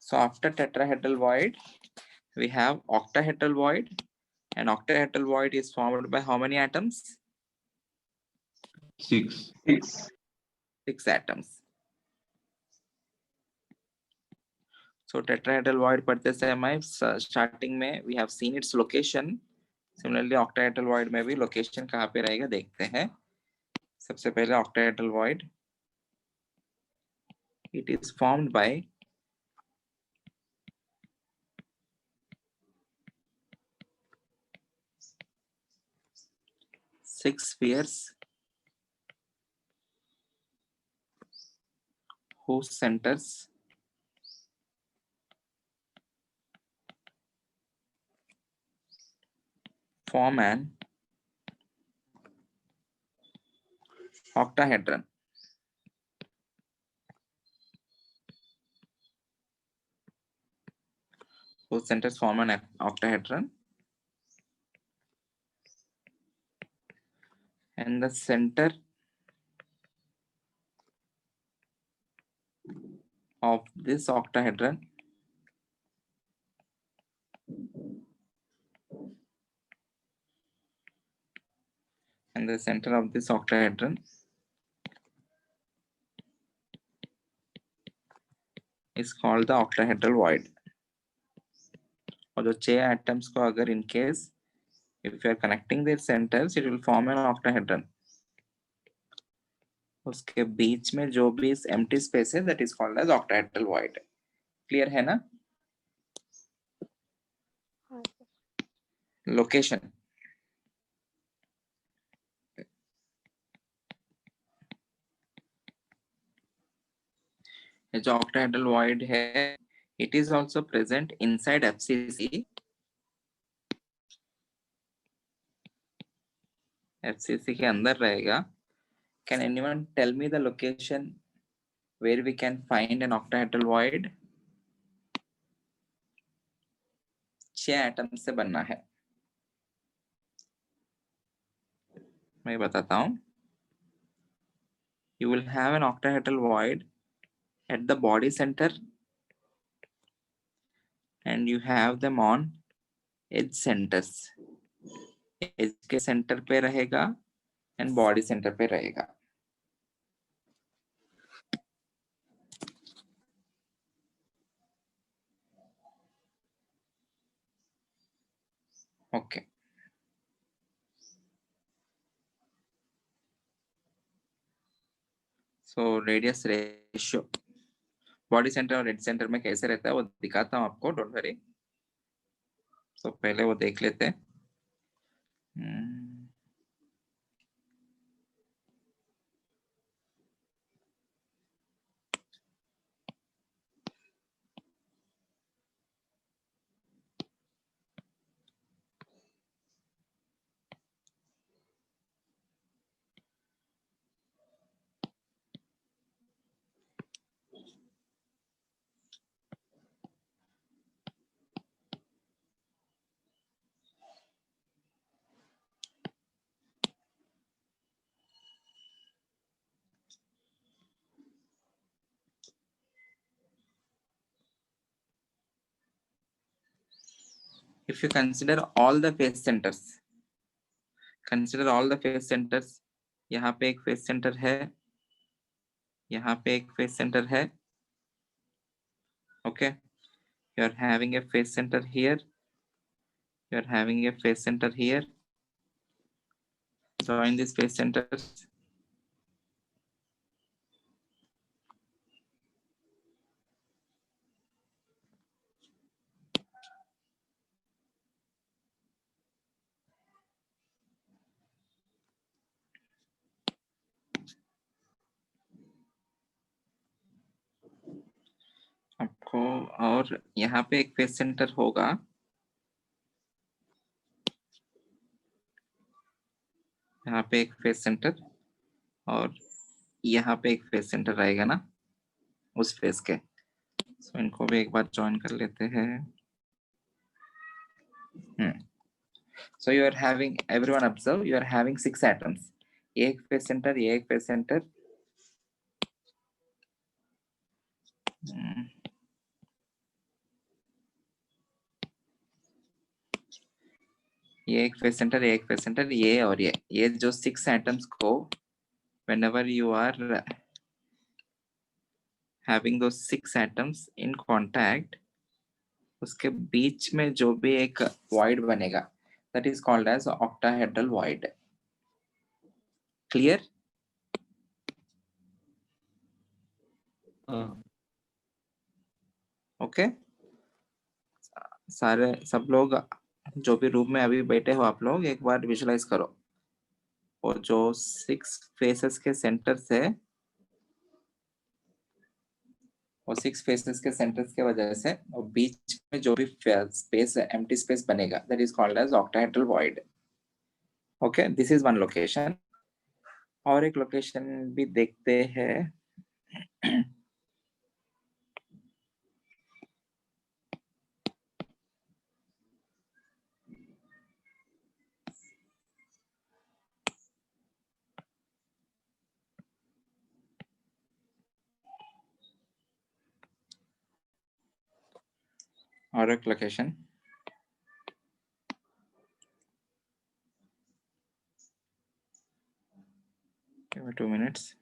So after tetrahedral void, we have octahedral void, and octahedral void is formed by how many atoms? 6. 6 atoms. So tetrahedral void पढ़ते समय starting में we have seen its location. Similarly octahedral void में भी location कहाँ पे रहेगा देखते हैं. सबसे पहले octahedral void, it is formed by six spheres whose centers form an octahedron. Whose centers form an octahedron, and the center of this octahedron is called the octahedral void. और जो 6 atoms को अगर in case if you are connecting their centers, it will form an octahedron. उसके बीच में जो भी empty space है, that is called as octahedral void. Clear है ना? Location. जो octahedral void है, it is also present inside FCC. FCC के अंदर रहेगा. Can anyone tell me the location where we can find an octahedral void? 6 atoms से बनना है. मैं बताता हूँ. You will have an octahedral void at the body center, and you have them on edge centers. Edge के center पे रहेगा and body center पे रहेगा. Okay. So radius ratio body center और edge center में कैसे रहता है वो दिखाता हूँ आपको. Don't worry. So पहले वो देख लेते हैं. If you consider all the phase centers, यहाँ पे एक phase center है, यहाँ पे एक phase center है. Okay, you are having a phase center here, you are having a phase center here. Join these phase centers. आपको और यहाँ पे एक फेस सेंटर होगा. यहाँ पे एक फेस सेंटर और यहाँ पे एक फेस सेंटर रहेगा ना उस फेस के. So इनको भी एक बार ज्वाइन कर लेते हैं. So you are having, everyone observe, you are having 6 atoms. ये एक फेस सेंटर, ये एक फेस सेंटर. ये एक फेस सेंटर, ये एक फेस सेंटर, ये और ये जो 6 एटम्स को whenever you are having those 6 atoms in contact, उसके बीच में जो भी एक void बनेगा, that is called as octahedral void. Clear? Okay? सारे सब लोग जो भी रूम में अभी बैठे हो आप लोग एक बार विजुलाइज करो, और जो 6 फेसेस के सेंटर से, और 6 फेसेस के सेंटर्स के वजह से और बीच में जो भी स्पेस एम्प्टी स्पेस बनेगा, that is called as octahedral void. Okay, this is one location. और एक लोकेशन भी देखते हैं. और एक लोकेशन. Give me 2 minutes.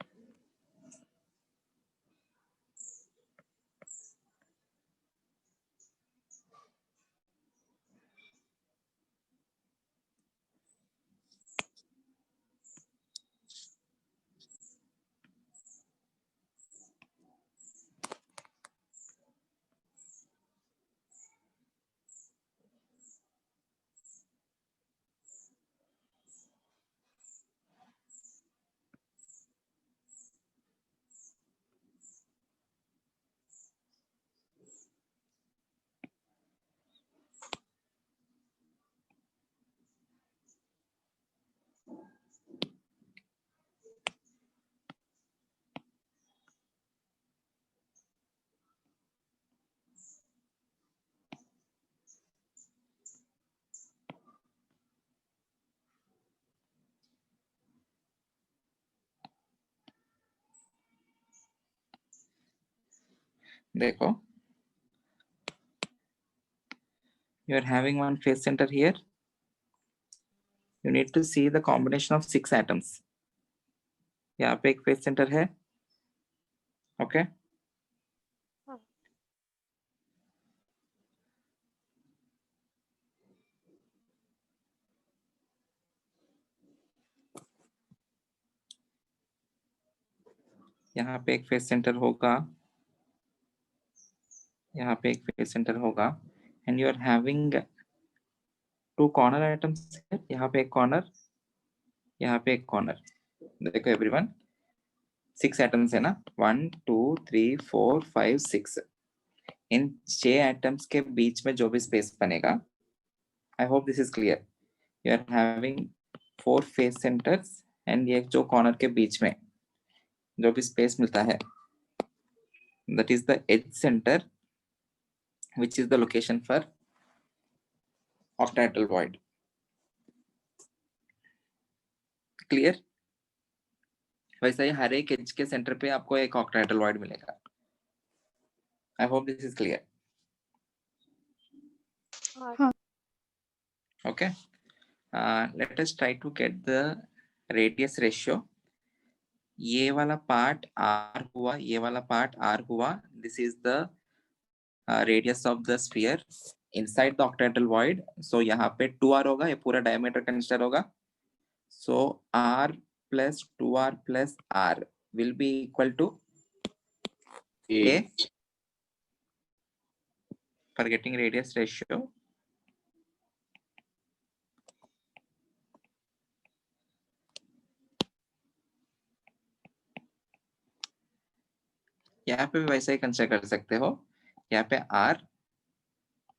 देखो, you are having one phase center here. You need to see the combination of 6 atoms. यहाँ पे एक phase center है. Okay. यहाँ पे एक फेस सेंटर होगा, यहाँ पे एक फेस सेंटर होगा, and you are having 2 corner items. यहाँ पे एक कॉर्नर, यहाँ पे एक कॉर्नर. देखो एवरीवन, 6 एटम्स है ना, 1 2 3 4 5 6. इन 6 एटम्स के बीच में जो भी स्पेस बनेगा, I hope this is clear. You are having 4 face centres, and ये जो कॉर्नर के बीच में जो भी स्पेस मिलता है, that is the edge center, which is the location for octahedral void. Clear? वैसे ही हर एक एज के सेंटर पे आपको एक octahedral void मिलेगा. I hope this is clear. Okay. Let us try to get the radius ratio. ये वाला part r हुआ, ये वाला पार्ट r हुआ. This is the radius of the sphere inside the octahedral void. So यहाँ पे 2r होगा, ये पूरा diameter consider होगा. So r plus 2r plus r will be equal to a. For getting radius ratio, यहाँ पे भी वैसे ही कंसिडर कर सकते हो. यहाँ पे r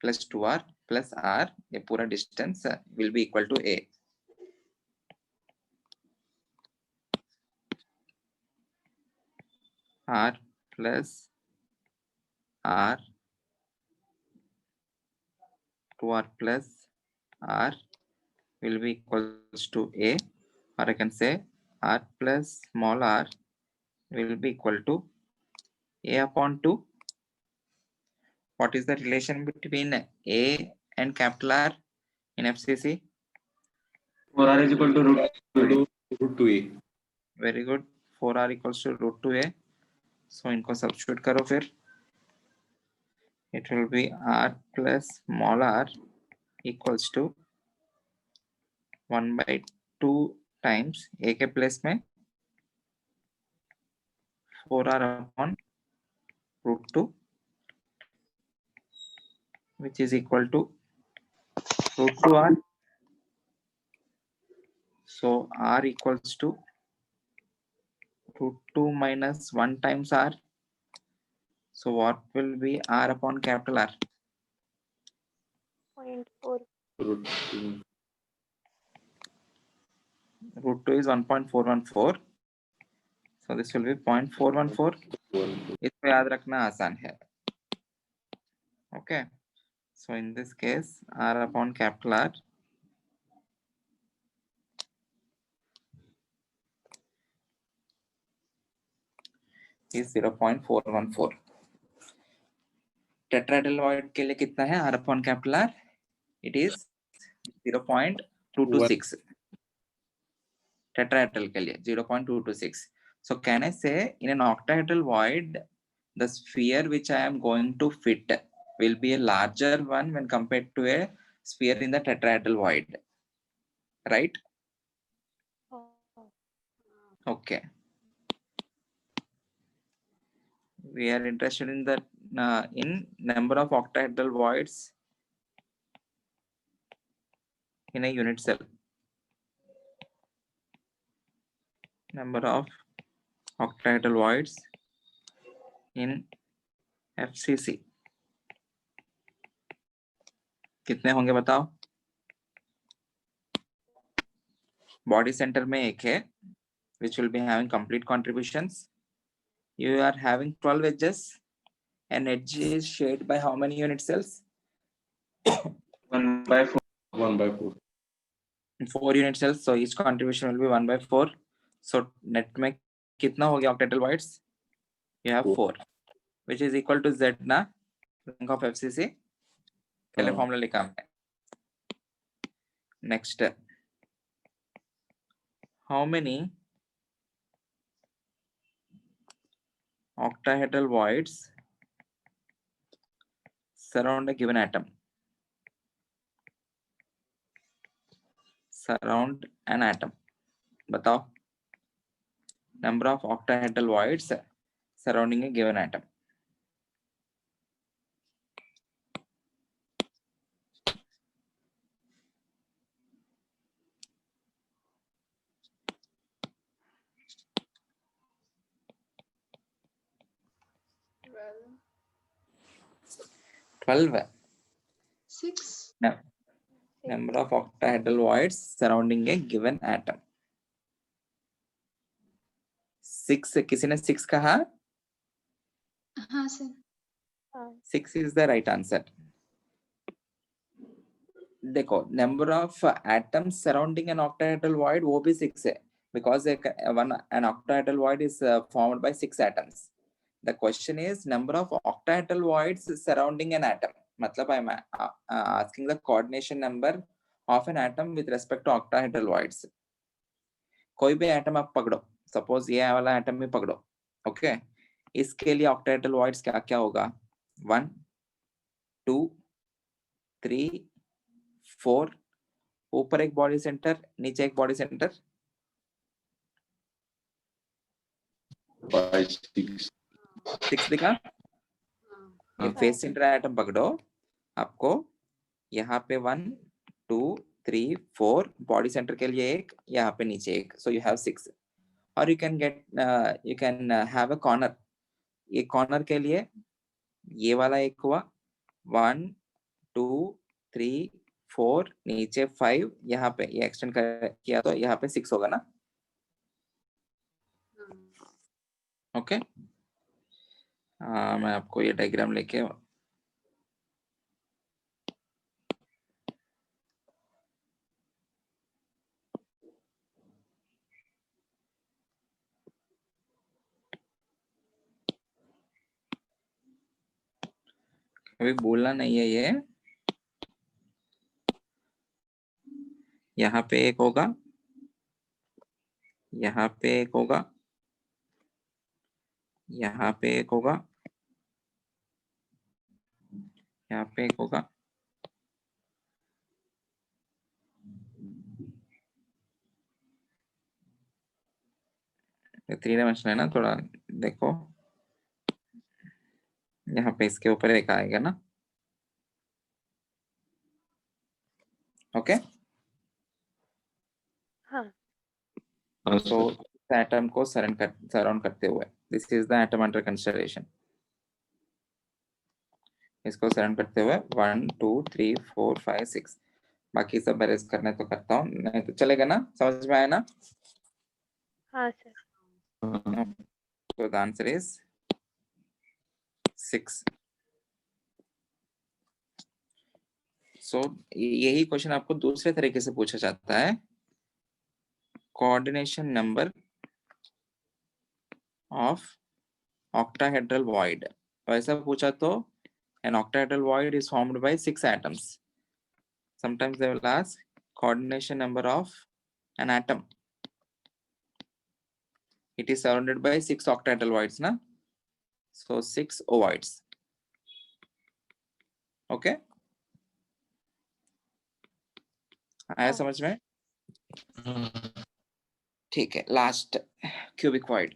plus 2r plus r, ये पूरा distance will be equal to a. r plus r, 2r plus r will be equals to a, or I can say r plus small r will be equal to a upon 2. What is the relation between a and capital R in FCC? 4r is equal to root 2a. Very good, 4r equals to root 2a. So इनको substitute करो फिर. It will be r plus small r equals to 1/2 times a के place में 4r upon root 2, which is equal to root 2r. So r equals to root 2 minus 1 times r. So what will be r upon capital R? 0.4. Root 2. Root 2 is 1.414. So this will be 0.414. इसको याद रखना आसान है. Okay. So in this case, r upon capital R is 0.414. Tetrahedral void के लिए कितना है r upon capital R? It is 0.226. Tetrahedral के लिए 0.226. So can I say in an octahedral void, the sphere which I am going to fit will be a larger one when compared to a sphere in the tetrahedral void, right? Okay. We are interested in the in number of octahedral voids in a unit cell. Number of octahedral voids in FCC. कितने होंगे बताओ? Body centre में एक है which will be having complete contributions. You are having 12 edges and edge is shared by how many unit cells? 1/4. 1/4. 4 unit cells. So each contribution will be 1/4. So net में कितना हो गया octahedral voids? You have 4, which is equal to Z ना rank of FCC. पहले formula लिखा हमने. Next, how many octahedral voids surround a given atom? Surround an atom. बताओ. Number of octahedral voids surrounding a given atom. Well, 12. 6. No. Number of octahedral voids surrounding a given atom. 6. किसी ने 6 कहा? हाँ sir. 6 is the right answer. देखो, number of atoms surrounding an octahedral void वो भी 6 है, because an octahedral void is formed by 6 atoms. The question is number of octahedral voids surrounding an atom. मतलब I am asking the coordination number of an atom with respect to octahedral voids. कोई भी atom आप पकड़ो, suppose ये वाला atom भी पकड़ो, okay. इसके लिए ऑक्टाहेड्रल वॉइड्स क्या क्या होगा? 1 2 3 4. ऊपर एक बॉडी सेंटर, नीचे एक बॉडी सेंटर. 5 6. 6 दिखा. ये फेस सेंटर एटम पकड़ो, आपको यहाँ पे 1 2 3 4 बॉडी सेंटर के लिए एक, यहाँ पे नीचे एक. So you have 6. और you can have a corner. ये कॉर्नर के लिए ये वाला एक हुआ, 1 2 3 4, नीचे 5, यहाँ पे ये एक्सटेंड किया तो यहाँ पे 6 होगा ना. ओके. मैं आपको ये डायग्राम लेके अभी बोलना नहीं है. ये यहाँ पे एक होगा, यहाँ पे एक होगा, यहाँ पे एक होगा, यहाँ पे एक होगा, थ्री डायमेंशन है ना, थोड़ा देखो, यहाँ पे इसके ऊपर एक आएगा ना। ओके, हाँ हाँ तो सर। एटम को सराउंड करते हुए, this is the atom under consideration. इसको सराउंड करते हुए 1 2 3 4 5 6, बाकी सब अरेंज करने तो करता हूँ, नहीं तो चलेगा ना, समझ में आया ना? हाँ सर। हाँ, So the answer is 6. So यही क्वेश्चन आपको दूसरे तरीके से पूछा जाता है, coordination number of octahedral void। वैसा पूछा तो an octahedral void is formed by 6 atoms. Sometimes they will ask coordination number of an atom. It is surrounded by 6 octahedral voids ना, so 6 ovoids. Okay, आया हाँ। समझ में? ठीक है, लास्ट क्यूबिक वॉइड।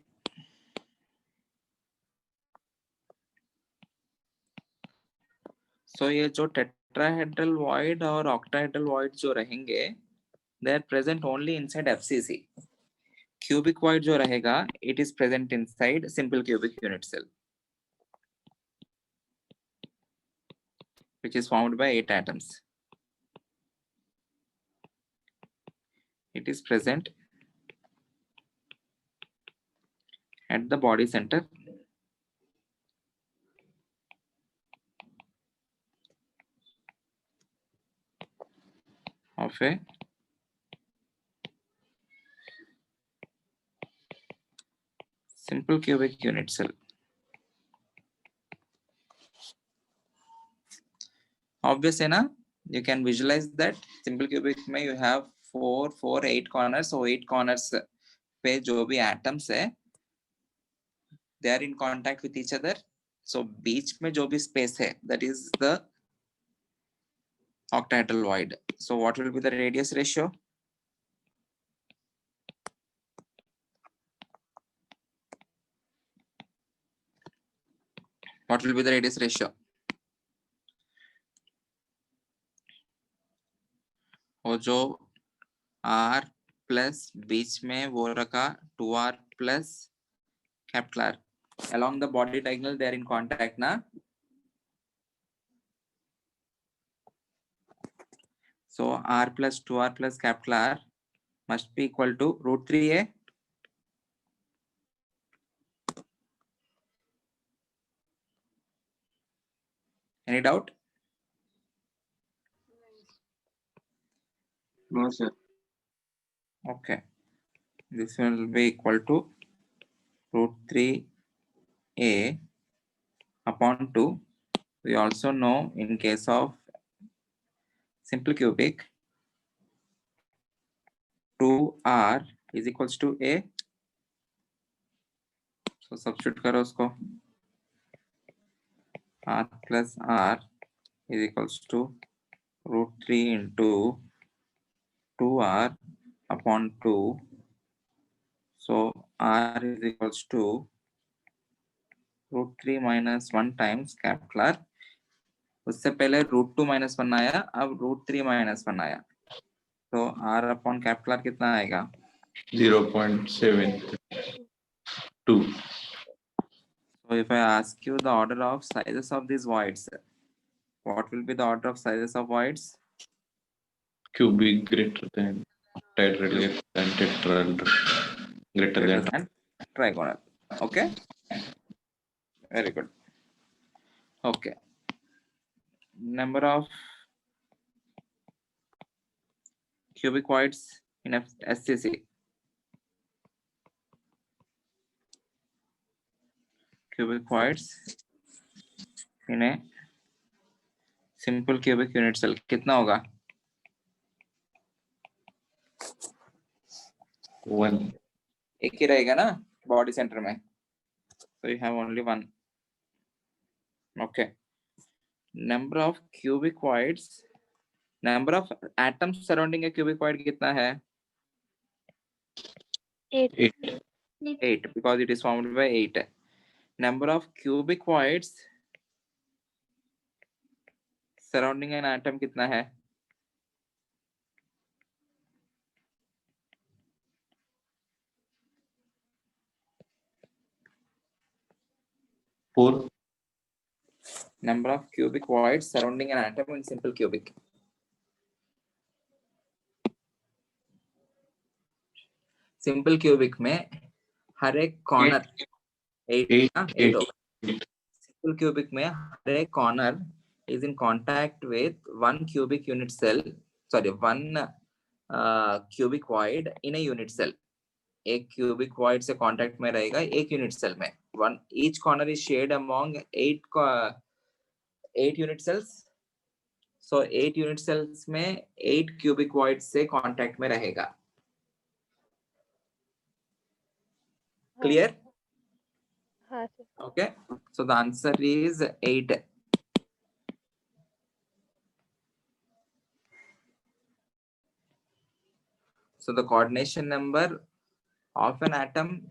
सो ये जो टेट्राहेड्रल वॉइड और ऑक्टाहेड्रल वॉइड जो रहेंगे, they are present only inside FCC. Cubic void जो रहेगा, it is present inside simple cubic unit cell, which is formed by 8 atoms. It is present at the body center of a simple cubic unit cell. Obvious है ना? You can visualize that simple cubic में you have 4 4 8 corners, so 8 corners पे जो भी atoms है, they are in contact with each other. So बीच में जो भी space है, that is the octahedral void. So what will be the radius ratio? What will be the radius ratio? वो जो R plus बीच में वो रखा 2R plus capital R. Along the body diagonal, they are in contact ना. So R plus 2R plus capital R must be equal to √3a. Any doubt? No sir. Okay. This will be equal to √3a upon 2. We also know in case of simple cubic, 2R is equals to a. So substitute करो उसको. R plus R is equals to √3 into 2R upon 2. So R is equals to √3 minus 1 times capital R. उससे पहले √2 minus 1 आया, अब √3 minus 1 आया, तो R upon capital R कितना आएगा? 0.72. So if I ask you the order of sizes of these voids, what will be the order of sizes of voids? Cubic greater than tetrahedral than tetrahedral greater Greater than. than trigonal. Okay, very good. Okay, number of cubic voids in SCC. Cubic voids in a simple cubic unit cell कितना होगा? 1. एक ही रहेगा ना body centre में, so you have only one. Okay. Number of cubicoids, number of atoms surrounding a cubicoid कितना है? 8. 8. 8, because it is formed by 8. Number of cubicoids surrounding an atom कितना है? 4. Number of cubicoids surrounding an atom in simple cubic. Simple cubic में हर एक corner 8 होगा. Simple cubic में हर एक corner is in contact with one cubic unit cell, sorry, one cubicoid in a unit cell. एक cubicoid से contact में रहेगा एक unit cell में. One each corner is shared among 8 unit cells. So 8 unit cells में 8 cubicoids से contact में रहेगा. Clear? हाँ sir. Okay. So the answer is 8. So the coordination number of an atom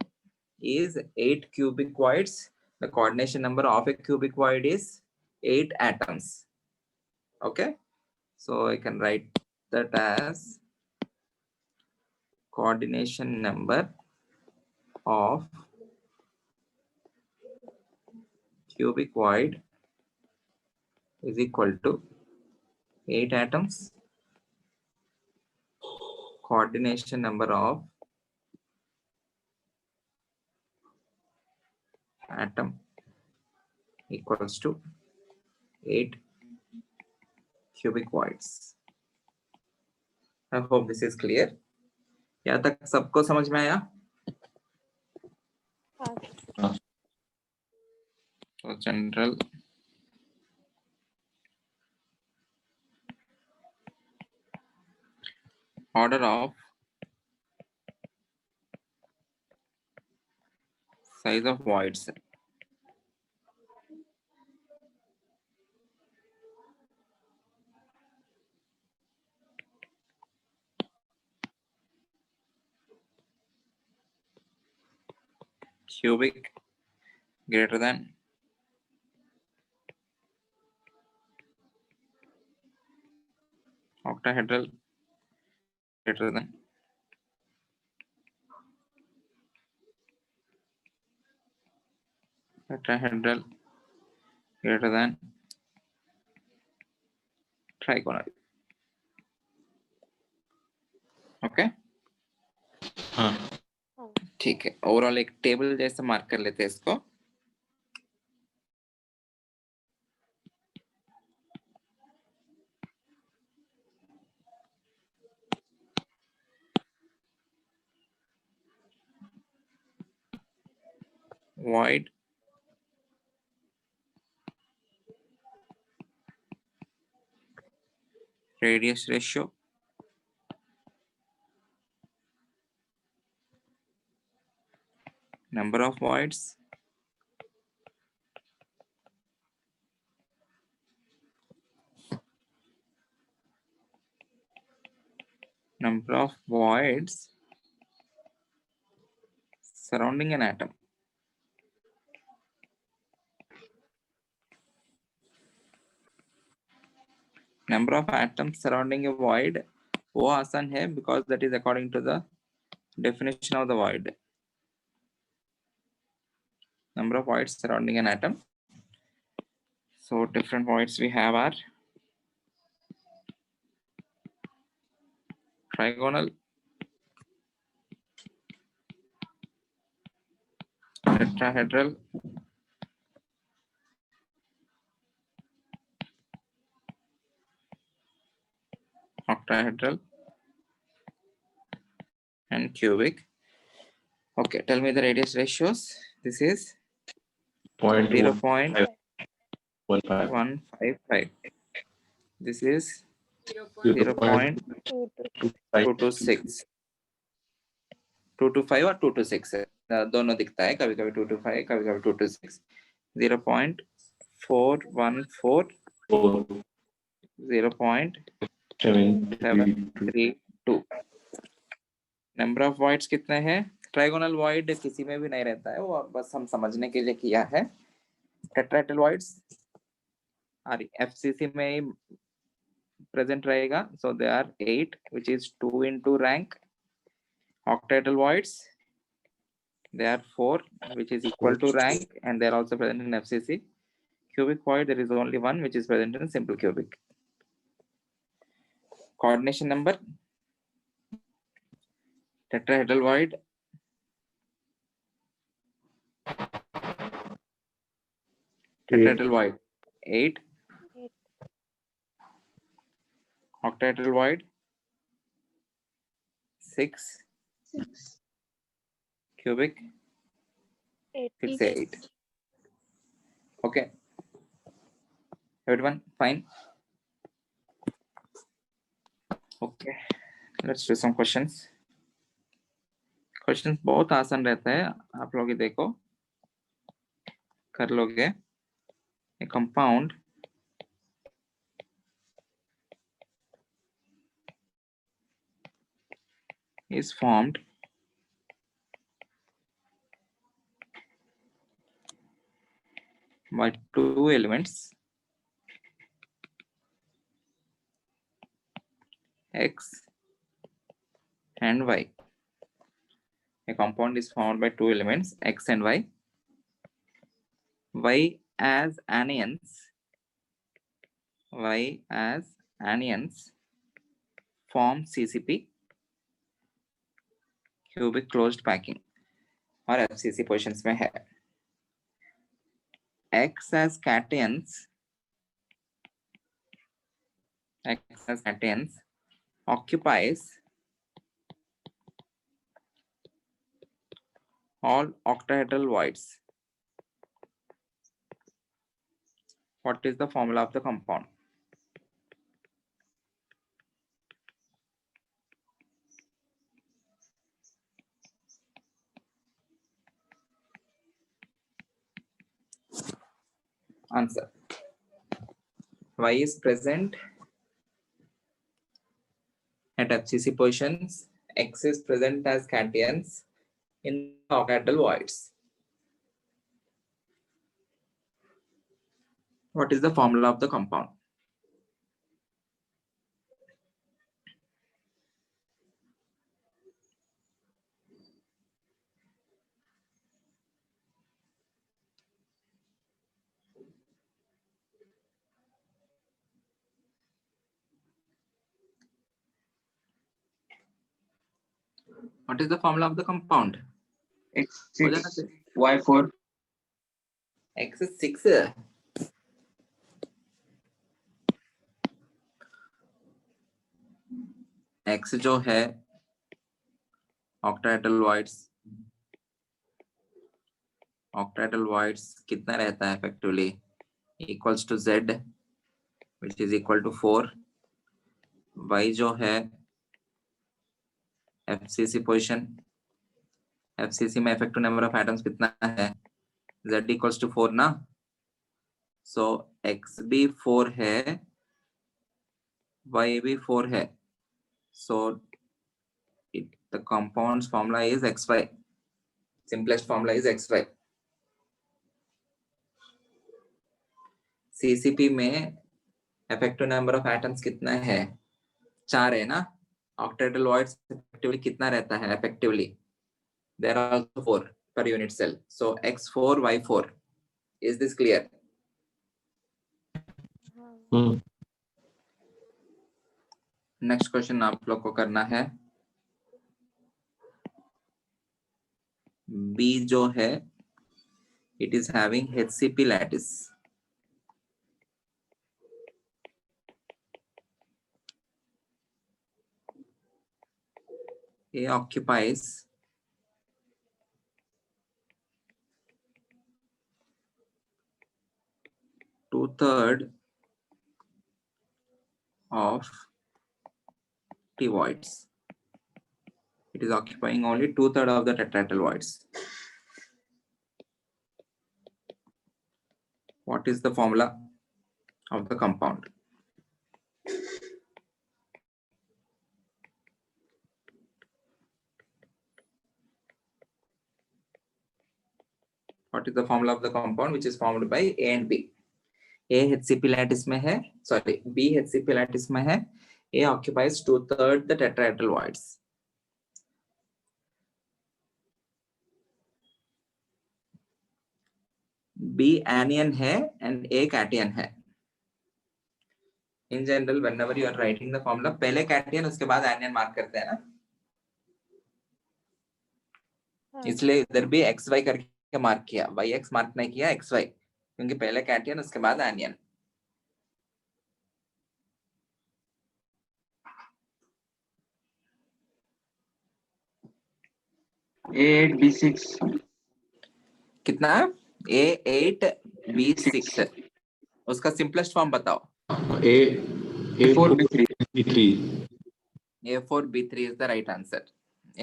is 8 cubicoids. The coordination number of a cubicoid is 8 atoms. Okay. So I can write that as coordination number of cubicoid is equal to 8 atoms. Coordination number of atom equals to 8 cubicoids. I hope this is clear. यहाँ तक सबको समझ में आया? हाँ. So general order of size of voids. Cubic greater than octahedral greater than tetrahedral greater than trigonal. Okay. हाँ. ठीक है. ओवरऑल एक टेबल जैसा मार्क कर लेते हैं इसको. Void radius ratio, number of voids, number of voids surrounding an atom. Number of atoms surrounding a void वो आसान है because that is according to the definition of the void. Number of voids surrounding an atom. So different voids we have are trigonal, tetrahedral, octahedral, and cubic. Okay, tell me the radius ratios. This is 0.155. This is 0.226. 2 to 5 और 2 to 6 है, दोनों दिखता है, कभी कभी 2 to 5, कभी कभी 2 to 6. 0.414, 4, 0.732. Number of voids कितने हैं? ट्राइगोनल वॉइड किसी में भी नहीं रहता है, वो बस हम समझने के लिए किया है. टेट्राहेड्रल वॉइड्स एफसीसी में प्रेजेंट रहेगा, so they are 8, which is 2 into rank. Octahedral voids, they are 4, which is equal to rank, and they are also present in FCC. Cubic void, there is only 1, which is present in simple cubic. Coordination number, tetrahedral void, tetrahedral void 8, 8, octahedral void 6, 6. cubic 8, 6, 8. Okay, everyone fine? Okay, let's do some questions. Question बहुत आसान रहता है, आप लोग ये देखो, कर लोगे. A compound is formed by two elements X and Y. A compound is formed by two elements X and Y. Y as anions form CCP, cubic closed packing, और FCC positions में है. X as cations occupies all octahedral voids. What is the formula of the compound? Answer. Y is present at FCC positions. X is present as cations in octahedral voids. What is the formula of the compound? What is the formula of the compound? X6, Y4. X is 6. X जो है octahedral voids कितना रहता है effectively? Equals to Z, which is equal to 4. Y जो है FCC position, FCC में effective number of atoms कितना है? Z equals to 4 ना? So X भी 4 है, Y भी 4 है. So the compound's formula is XY. Simplest formula is XY. CCP में effective number of atoms कितना है? 4 है ना? Octahedral voids effectively कितना रहता है effectively? There are also 4 per unit cell. So X4, Y4. Is this clear? हाँ, Next question आप लोग को करना है. B जो है, it is having HCP lattice. A occupies two-thirds of T voids. It is occupying only 2/3 of the tetrahedral voids. What is the formula of the compound? What is the formula of the compound which is formed by A and B? A HCP lattice में है, sorry, B HCP lattice में है. A occupies 2/3 the tetrahedral voids. B anion है and A cation है. In general, whenever you are writing the formula, पहले cation उसके बाद anion mark करते हैं ना. इसलिए इधर भी XY करके मार्क किया, YX मार्क नहीं किया, XY, क्योंकि पहले cation उसके बाद anion. A8 B6 कितना? A8 B6. उसका सिंपलेस्ट फॉर्म बताओ. A4 B3 A4 B3 is the right answer.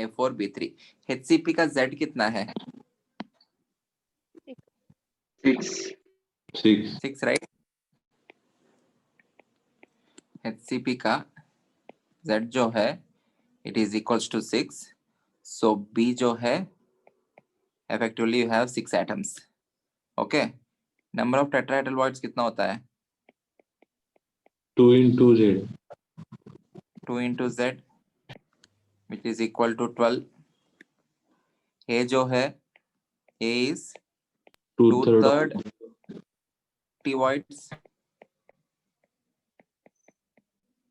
A4 B3. HCP का Z कितना है? 6 right? HCP का Z जो है it is equals to 6. So B जो है effectively you have 6 atoms. Okay. Number of tetrahedral voids कितना होता है? 2 into Z. 2 into Z which is equal to 12. A जो है A is 2/3 T voids.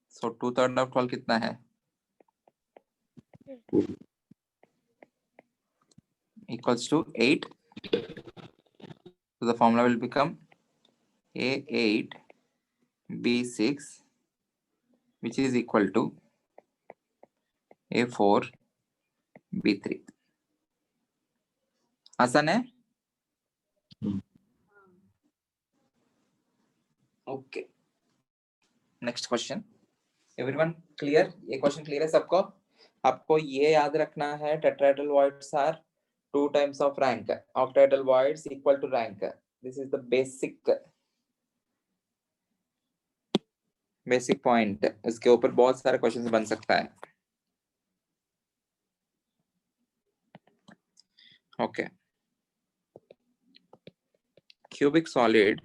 So 2/3 of 12 कितना है? Equals to 8. So the formula will become A8 B6 which is equal to A4 B3. आसान है? Okay. Next question. Everyone clear? ये question clear है सबको? आपको ये याद रखना है tetrahedral voids are 2 times of rank. Octahedral voids equal to rank. This is the basic point. इसके ऊपर बहुत सारे questions बन सकता है. Okay. Cubic solid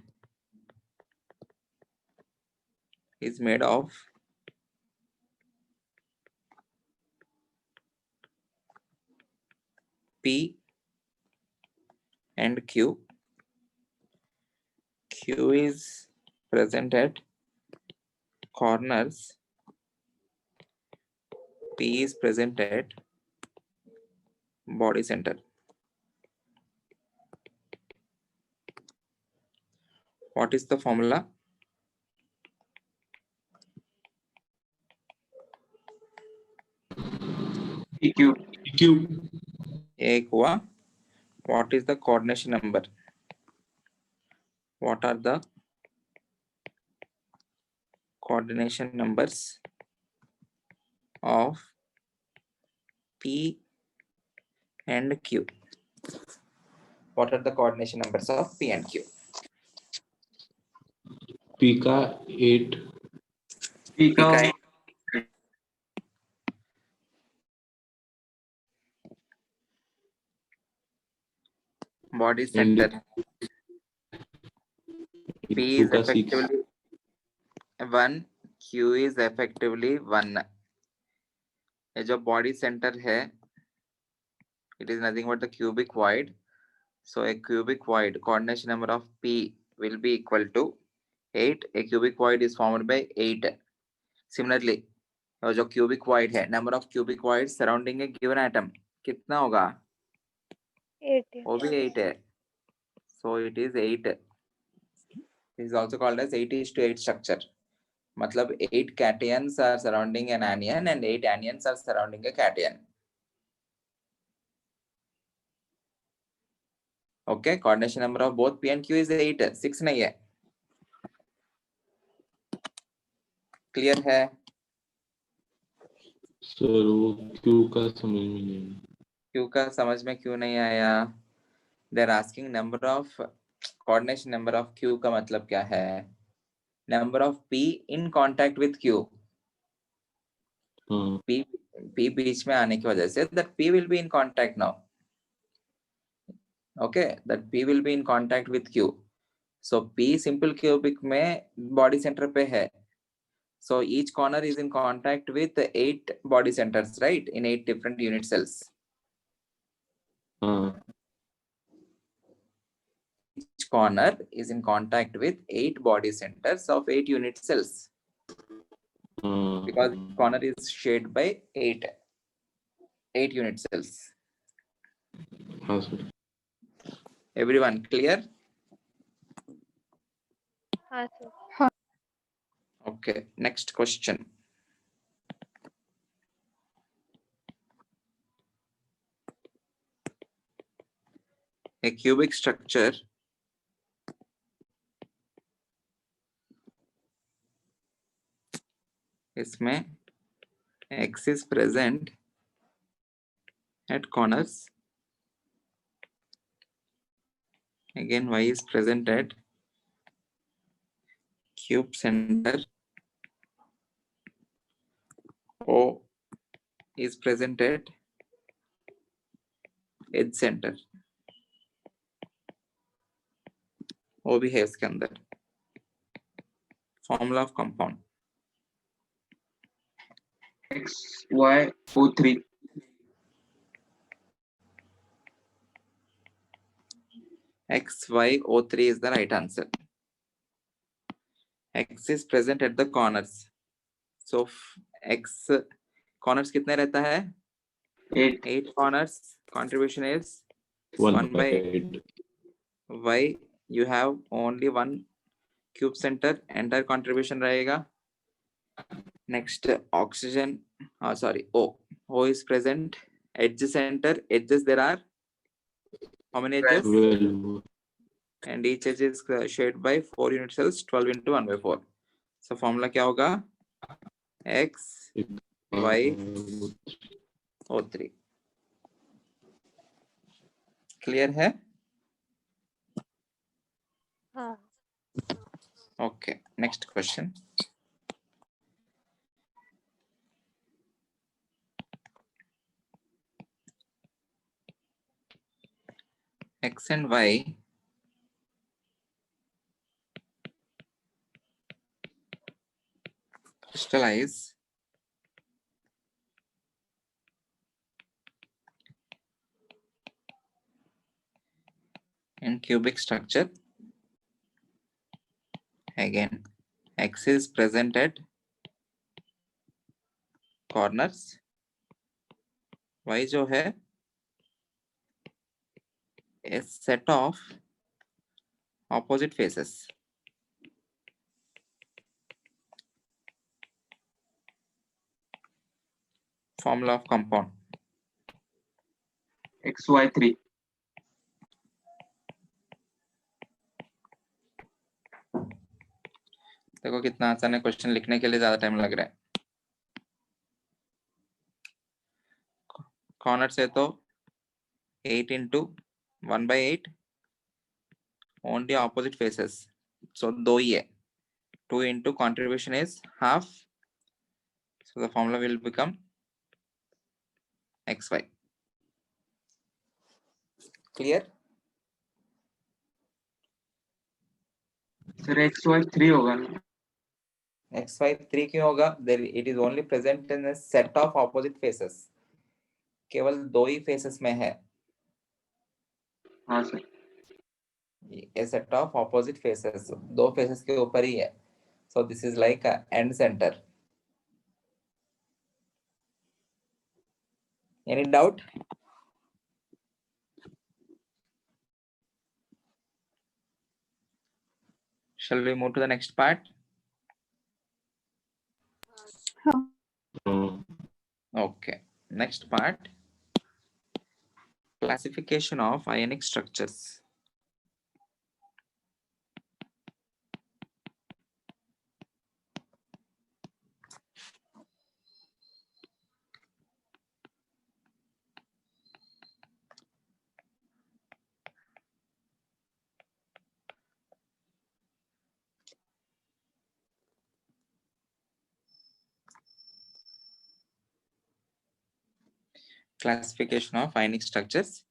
is made of P and Q. Q is present at corners. P is present at body center. What is the formula? PQ एक हुआ. What is the coordination number? What are the coordination numbers of P and Q? What are the coordination numbers of P and Q? P का 8. P का Body center. P is effectively 1. Q is effectively 1. ये जो body center है, it is nothing but the cubic void. So a cubic void coordination number of P will be equal to 8. A cubic void is formed by 8. Similarly, जो cubic void है, number of cubic voids surrounding a given atom कितना होगा? 8. वो भी 8 है. So it is 8. It is also called as 8:8 structure. मतलब 8 cations are surrounding an anion and 8 anions are surrounding a cation. Okay, coordination number of both P and Q is 8. 6 नहीं है. Clear है? Sir वो Q का समझ में नहीं आया। क्यू का समझ में क्यों नहीं आया? They are asking number of coordination number of Q का मतलब क्या है? Number of P in contact with Q. हाँ पी बीच में आने की वजह से that P will be in contact now. Okay, that P will be in contact with Q. So P simple cubic में बॉडी सेंटर पे है. So each corner is in contact with 8 body centers, right? In 8 different unit cells. हाँ Each corner is in contact with 8 body centers of 8 unit cells. हाँ Because corner is shared by 8 unit cells. हाँ sir. Everyone clear? हाँ sir. Okay, next question. A cubic structure इसमें X is present at corners. Again, Y is present at cube center. O is present at edge center. O भी है इसके अंदर. Formula of compound. XYO3. XYO3 is the right answer. X is present at the corners. So X corners कितने रहता है? 8. 8 corners. Contribution is 1 by 1/8. 8. Y you have only one cube center. Entire contribution रहेगा. Next oxygen. Sorry, O. O is present. Edge center. Edges there are how many edges? 12. And each edge is shared by 4 unit cells. 12 into 1/4. So formula क्या होगा? X Y O3. Clear है? हाँ Okay. Next question. X and Y crystallize in cubic structure. Again, X is present at corners. Y जो है a set of opposite faces. Formula of compound. XY3. देखो कितना आसान है. क्वेश्चन लिखने के लिए ज्यादा टाइम लग रहा है. कॉर्नर से तो 8 into 1/8 only opposite faces. So दो ही है. 2 into contribution is half. So the formula will become XY. Clear? Sir, XY3 होगा ना? XY 3 क्यों होगा? There it is only present in a set of opposite faces. केवल दो ही faces में है. हाँ sir. A set of opposite faces. दो faces के ऊपर ही है. So this is like a end center. Any doubt? Shall we move to the next part? हाँ Okay. Next part. Classification of ionic structures. classification of ionic structures,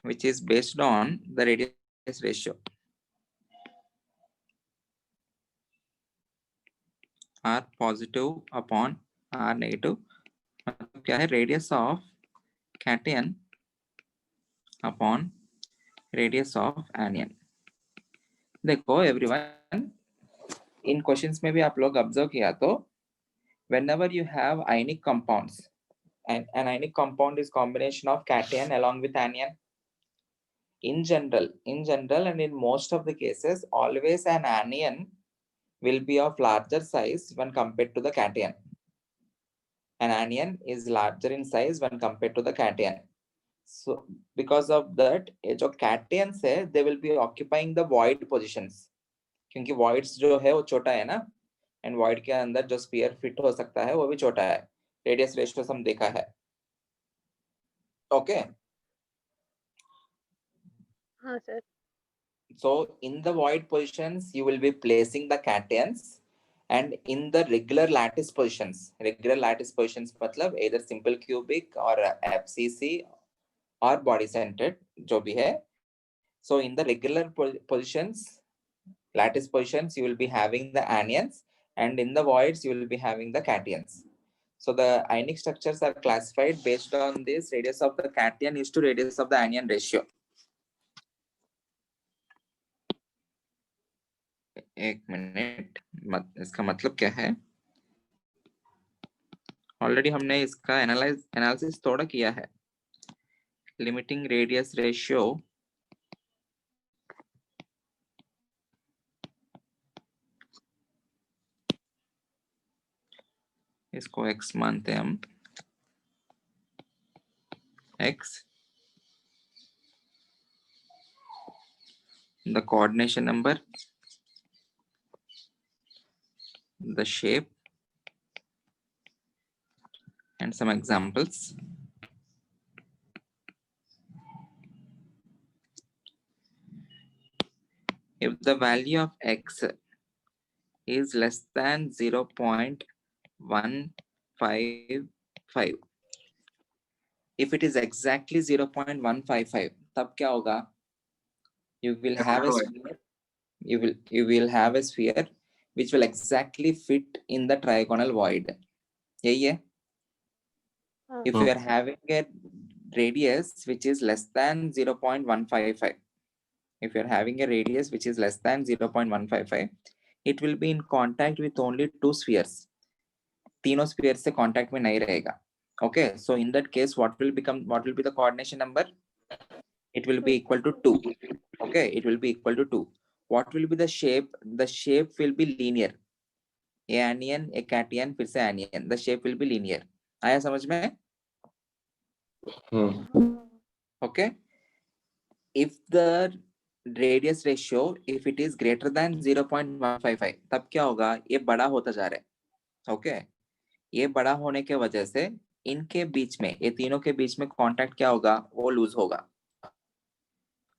which is based on the radius ratio. R positive upon R negative. मतलब क्या है? Radius of cation upon radius of anion. देखो everyone, इन questions में भी आप लोग observe किया तो whenever you have ionic compounds, and an ionic compound is combination of cation along with anion. In general and in most of the cases, always an anion will be of larger size when compared to the cation. An anion is larger in size when compared to the cation. So because of that, जो cations है, they will be occupying the void positions. क्योंकि voids जो है वो छोटा है ना, and void के अंदर जो sphere fit हो सकता है वो भी छोटा है. Radius ratio हम देखा है. Okay. हाँ sir. So in the void positions, you will be placing the cations, and in the regular lattice positions मतलब either simple cubic or FCC or body centered, जो भी है. So in the regular positions, lattice positions, you will be having the anions, and in the voids, you will be having the cations. So the ionic structures are classified based on this radius of the cation is to radius of the anion ratio. एक minute, इसका मतलब क्या है? Already हमने इसका analysis थोड़ा किया है. लिमिटिंग रेडियस रेशियो इसको x मानते हैं हम. x, the coordination number, the shape, and some examples. If the value of x is less than 0.155, if it is exactly 0.155, तब क्या होगा? You will have a sphere. You will have a sphere which will exactly fit in the trigonal void. यही है. If you are having a radius which is less than 0.155, if you are having a radius which is less than 0.155, it will be in contact with only two spheres. तीनों spheres से contact में नहीं रहेगा. Okay, so in that case, what will be the coordination number? It will be equal to 2. Okay, it will be equal to 2. What will be the shape? The shape will be linear. A anion, a cation, फिर से anion. The shape will be linear. आया समझ में? Okay. If the radius ratio, if it is greater than 0.155, तब क्या होगा? ये बड़ा होता जा रहा है. Okay. ये बड़ा होने के वजह से इनके बीच में, ये तीनों के बीच में कांटेक्ट क्या होगा? वो लूज होगा.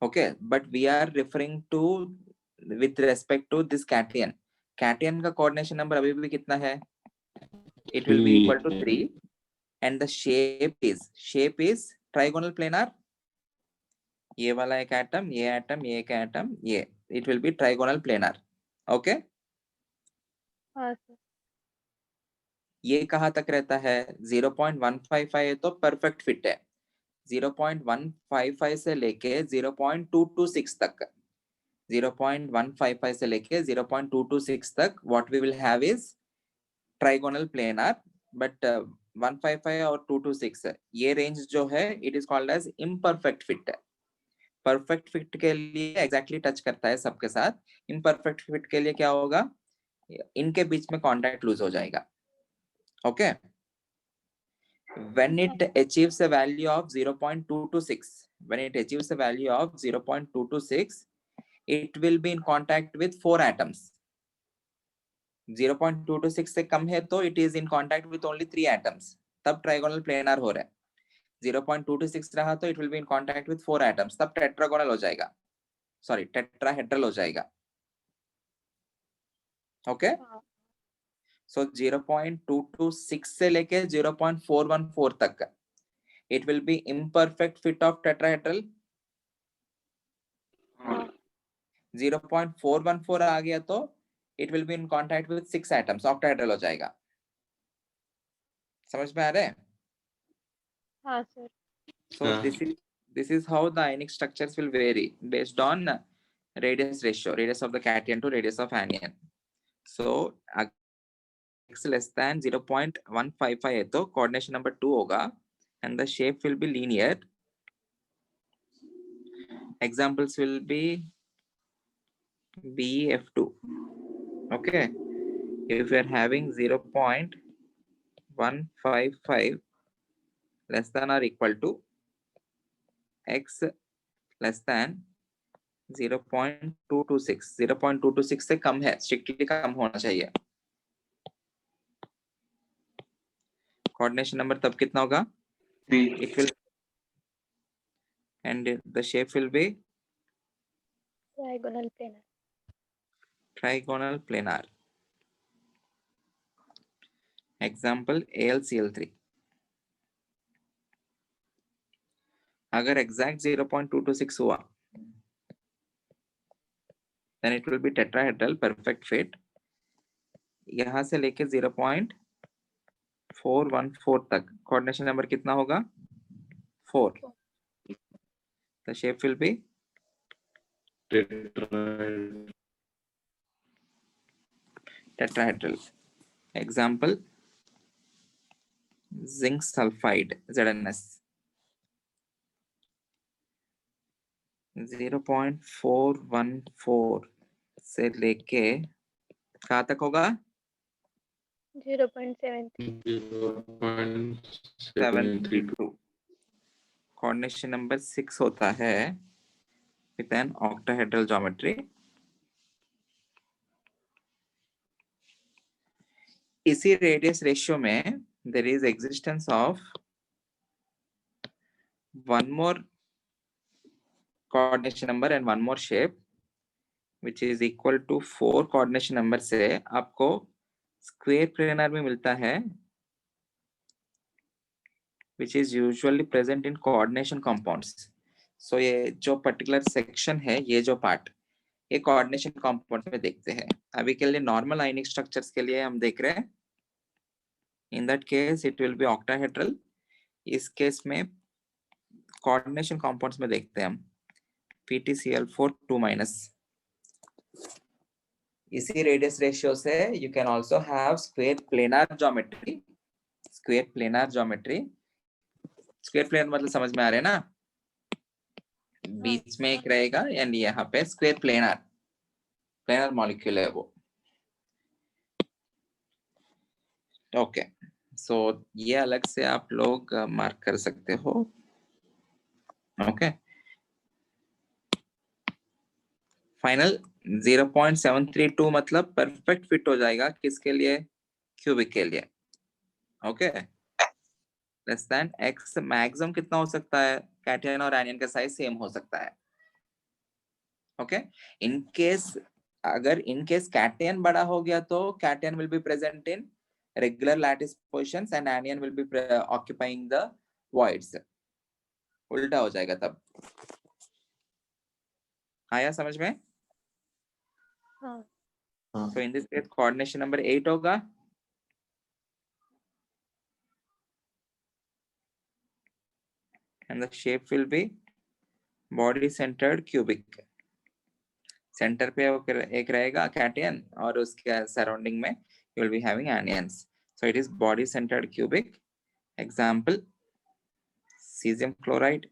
Okay, but we are referring to with respect to this cation. Cation का coordination number अभी भी कितना है? It will be equal to 3, and the shape is trigonal planar. ये वाला एक atom, ये atom, ये एक atom, ये. It will be trigonal planar. Okay? हाँ सर. ये कहाँ तक रहता है? 0.155 तो परफेक्ट फिट है. 0.155 से लेके 0.226 तक. 0.155 से लेके 0.226 तक what we will have is trigonal planar, but 155 और 226 ये रेंज जो है it is called as imperfect fit. Perfect fit के लिए exactly टच करता है सबके साथ. imperfect fit के लिए क्या होगा? इनके बीच में कांटेक्ट लूज हो जाएगा. Okay, when it achieves a value of 0.226, it will be in contact with 4 atoms. 0.226 से कम है तो it is in contact with only 3 atoms. तब trigonal planar हो रहा है. 0.226 रहा तो it will be in contact with 4 atoms. तब tetragonal हो जाएगा. Sorry, tetrahedral हो जाएगा. Okay? So 0.226 से लेके 0.414 तक it will be imperfect fit of tetrahedral. हाँ 0.414 आ गया तो it will be in contact with 6 atoms, octahedral हो जाएगा. समझ में आ रहा है? हाँ sir. So this is how the ionic structures will vary based on radius ratio, radius of the cation to radius of anion. So x less than 0.155 है तो coordination number 2 होगा and the shape will be linear. Examples will be BF2. Okay, if you are having 0.155 less than or equal to x less than 0.226, 0.226 से कम है, strictly कम होना चाहिए. Coordination number तब कितना होगा? 3 It will, and the shape will be Trigonal planar. trigonal planar. Example AlCl3. अगर exact 0.226 हुआ then it will be tetrahedral perfect fit. यहाँ से लेके 0.414 तक coordination number कितना होगा? 4. The shape will be tetrahedral. Example zinc sulfide ZnS. 0.414 से लेके कहाँ तक होगा? 0.73. 0.732. Coordination number 6 होता है with an octahedral geometry. इसी radius ratio में there is existence of one more coordination number and one more shape which is equal to 4 coordination number से आपको square planar में मिलता है which is usually present in coordination compounds. So ये जो particular section है, ये जो part ये coordination compounds में देखते हैं. अभी के लिए normal ionic structures के लिए हम देख रहे हैं. In that case it will be octahedral. इस case में coordination compounds में देखते हैं हम PtCl4 2-. इसी radius ratio से you can also have square planar geometry. Square planar geometry. Square planar मतलब समझ में आ रहा है ना? बीच में एक रहेगा एंड यहाँ पे स्क्वायर प्लेनर मॉलिक्यूल है वो. ओके, सो ये अलग से आप लोग मार्क कर सकते हो. ओके, फाइनल 0.732 मतलब परफेक्ट फिट हो जाएगा किसके लिए? क्यूबिक के लिए. Okay, less than x maximum कितना हो सकता है? कैटायन और एनियन का साइज सेम हो सकता है. ओके, इन केस अगर इन केस कैटायन बड़ा हो गया तो cation will be present in regular lattice positions and anion will be occupying the voids. उल्टा हो जाएगा तब. आया समझ में? हाँ. So in this case coordination number 8 होगा. And the shape will be body centered cubic. Center पे एक रहेगा कैटायन और उसके सराउंडिंग में you will be having anions. So it is body centered cubic. Example cesium chloride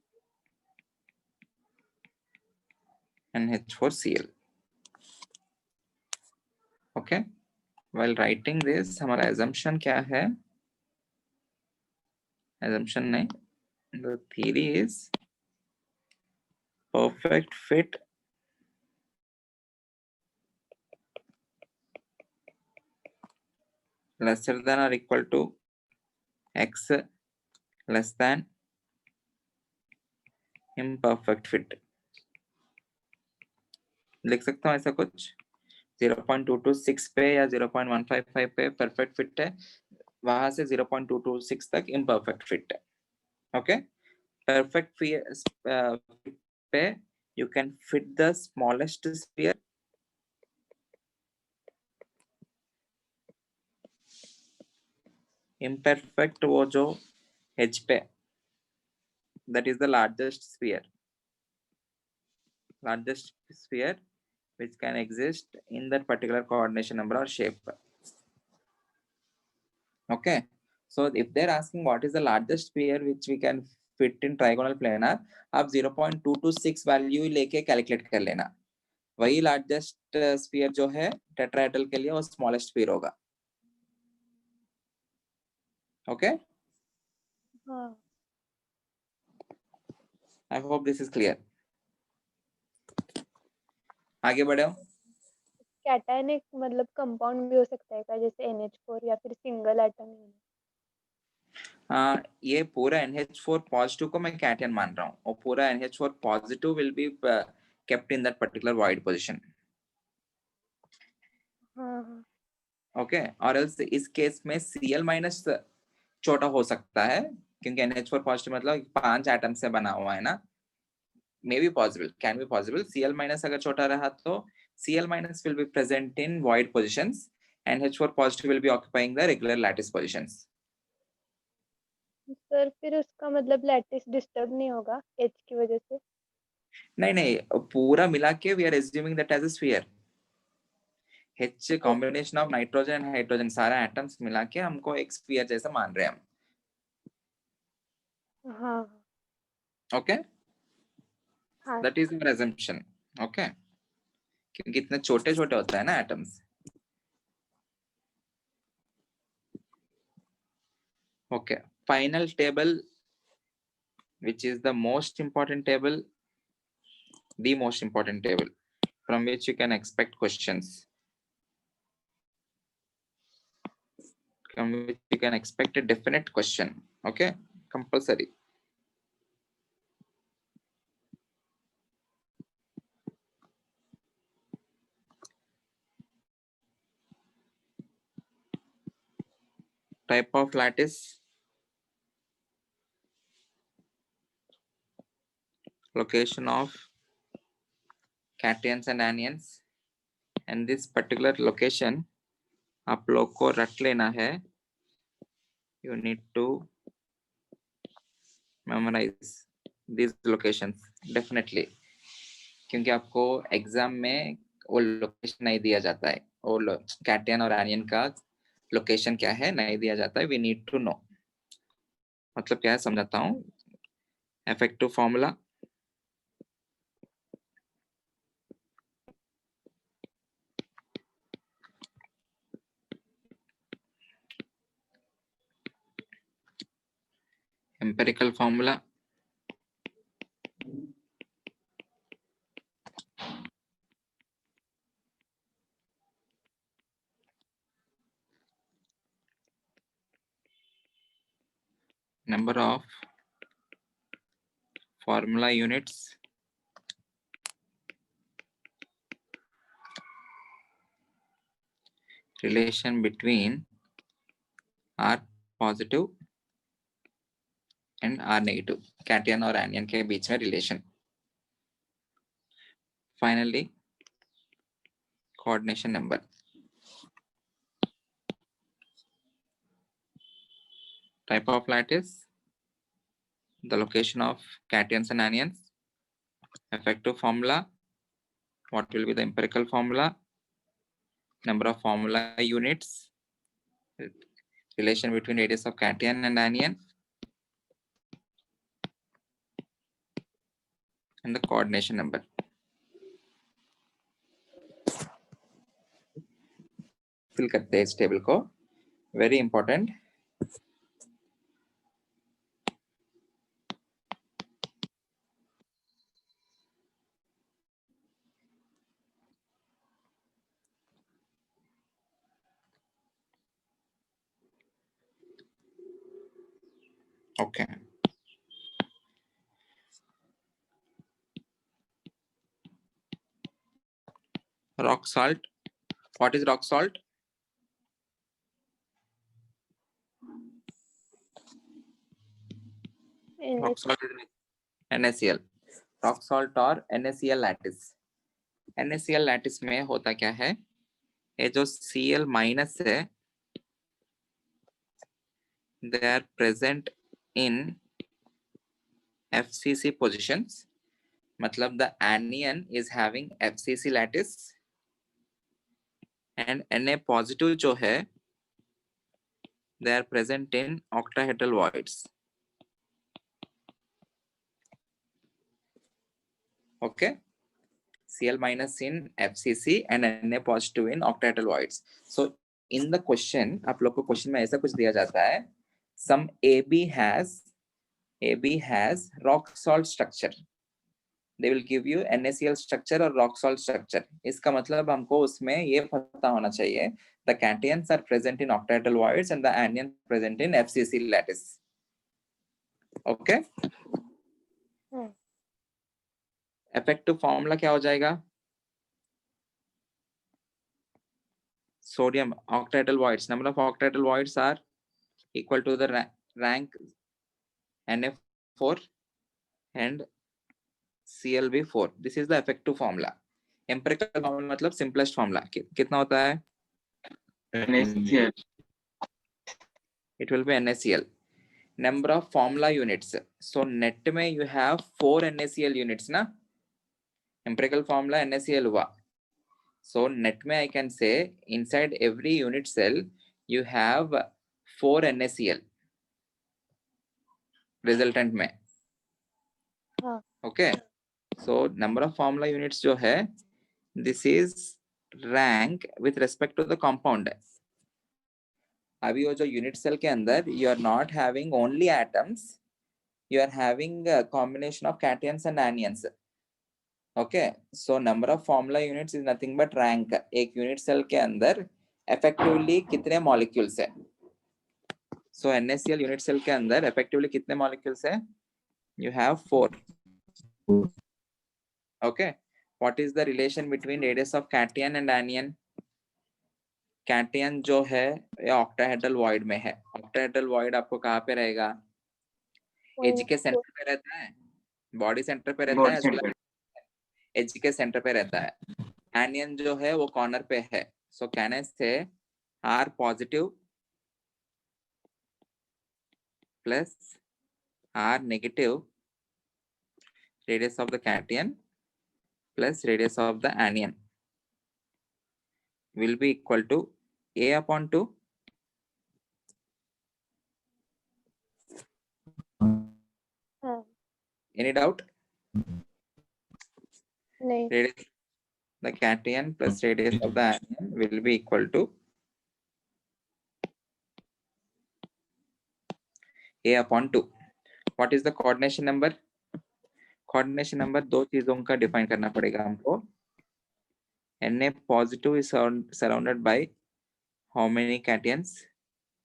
and H4Cl. Okay, while writing this हमारा assumption क्या है? Assumption नहीं, the theory is perfect fit lesser than or equal to x less than imperfect fit. लिख सकता हूँ ऐसा कुछ? 0.226 पे या 0.155 पे परफेक्ट फिट है, वहां से 0.226 तक इम्परफेक्ट फिट है. Okay, perfect पे you can fit the smallest sphere. Imperfect वो जो edge पे, that is the largest sphere which can exist in that particular coordination number or shape. Okay, so if they're asking what is the largest sphere which we can fit in trigonal planar, आप 0.226 value लेके calculate कर लेना. वही largest sphere जो है tetrahedral के लिए वो स्मॉलेस्ट स्फीयर होगा. ओके, हाँ आई होप दिस इज क्लियर. आगे बढ़ो. कैटायन एक मतलब कंपाउंड भी हो सकता है क्या, जैसे NH4 या फिर सिंगल एटम? ये पूरा NH4 पॉजिटिव को मैं कैटायन मान रहा हूँ और पूरा NH4 positive will be kept in that particular void position. हाँ ओके, और else इस केस में Cl माइनस छोटा हो सकता है क्योंकि NH4 पॉजिटिव मतलब 5 एटम से बना हुआ है ना. May be possible, can be possible. Cl minus अगर छोटा रहा तो Cl minus will be present in void positions and H4 positive will be occupying the regular lattice positions. Sir, फिर उसका मतलब लैटिस डिस्टर्ब नहीं होगा H की वजह से? नहीं, पूरा मिला के we are assuming that as a sphere. H combination of nitrogen and hydrogen सारा atoms मिला के हमको एक sphere जैसा मान रहे हैं हम. हाँ Okay? हाँ That is our assumption. Okay? क्योंकि इतने छोटे छोटे होता है ना atoms. Okay, final table, which is the most important table, the most important table from which you can expect questions, from which you can expect a definite question. Okay, compulsory. Type of lattice, location of cations and anions, and this particular location आप लोग को रट लेना है. You need to memorize these locations definitely, क्योंकि आपको exam में वो लोकेशन नहीं दिया जाता है. वो कैटियन और एनियन का लोकेशन क्या है नहीं दिया जाता है. We need to know. मतलब क्या है समझाता हूँ. Effective formula, empirical formula, number of formula units, relation between R positive and R negative, cation और anion के बीच में relation. Finally, coordination number. Type of lattice, the location of cations and anions, effective formula, what will be the empirical formula, number of formula units, relation between radius of cation and anion, and the coordination number. Fill करते हैं इस table को. Very important. Okay. Rock salt. What is rock salt? Rock salt is NaCl. Rock salt और NaCl lattice. NaCl lattice में होता क्या है, ये जो Cl माइनस है, they are present in FCC positions. मतलब the anion is having FCC lattice and Na positive जो है, they are present in octahedral voids. Okay, Cl minus in FCC and Na positive in octahedral voids. So in the question, आप लोग को question में ऐसा कुछ दिया जाता है, some AB has rock salt structure. They will give you NaCl structure और rock salt structure. इसका मतलब हमको उसमें ये पता होना चाहिए, the cations are present in octahedral voids and the anion present in FCC lattice. Okay? Effective formula क्या हो जाएगा? Sodium octahedral voids, number of octahedral voids are equal to the rank Na4 and ClB4. This is the effective formula. Empirical formula मतलब simplest formula. कितना होता है? NaCl. It will be NaCl. Number of formula units. So net में you have 4 NaCl units ना? Empirical formula NaCl हुआ. So net में I can say inside every unit cell you have 4 NaCl resultant में. Okay. So number of formula units जो है, this is rank with respect to the compound. अभी वो जो unit cell के अंदर you are not having only atoms, you are having a combination of cations and anions. Okay, so number of formula units is nothing but rank. एक unit cell के अंदर effectively कितने molecules है? So NaCl unit cell के अंदर effectively कितने molecules है? You have 4. Okay, what is the relation between radius of cation and anion? Cation जो है ये octahedral void में है. Octahedral void आपको कहाँ पे रहेगा? एज के सेंटर पे रहता है, बॉडी सेंटर पे रहता है, एज के सेंटर पे रहता है. एनियन जो है वो कॉर्नर पे है. So can I say R positive plus R negative radius of the cation plus radius of the anion will be equal to A upon 2. Any doubt? नहीं. Radius, the cation plus radius of the anion will be equal to A upon 2. What is the coordination number? Coordination number दो चीजों का define करना पड़ेगा हमको. Na positive is surrounded by how many cations?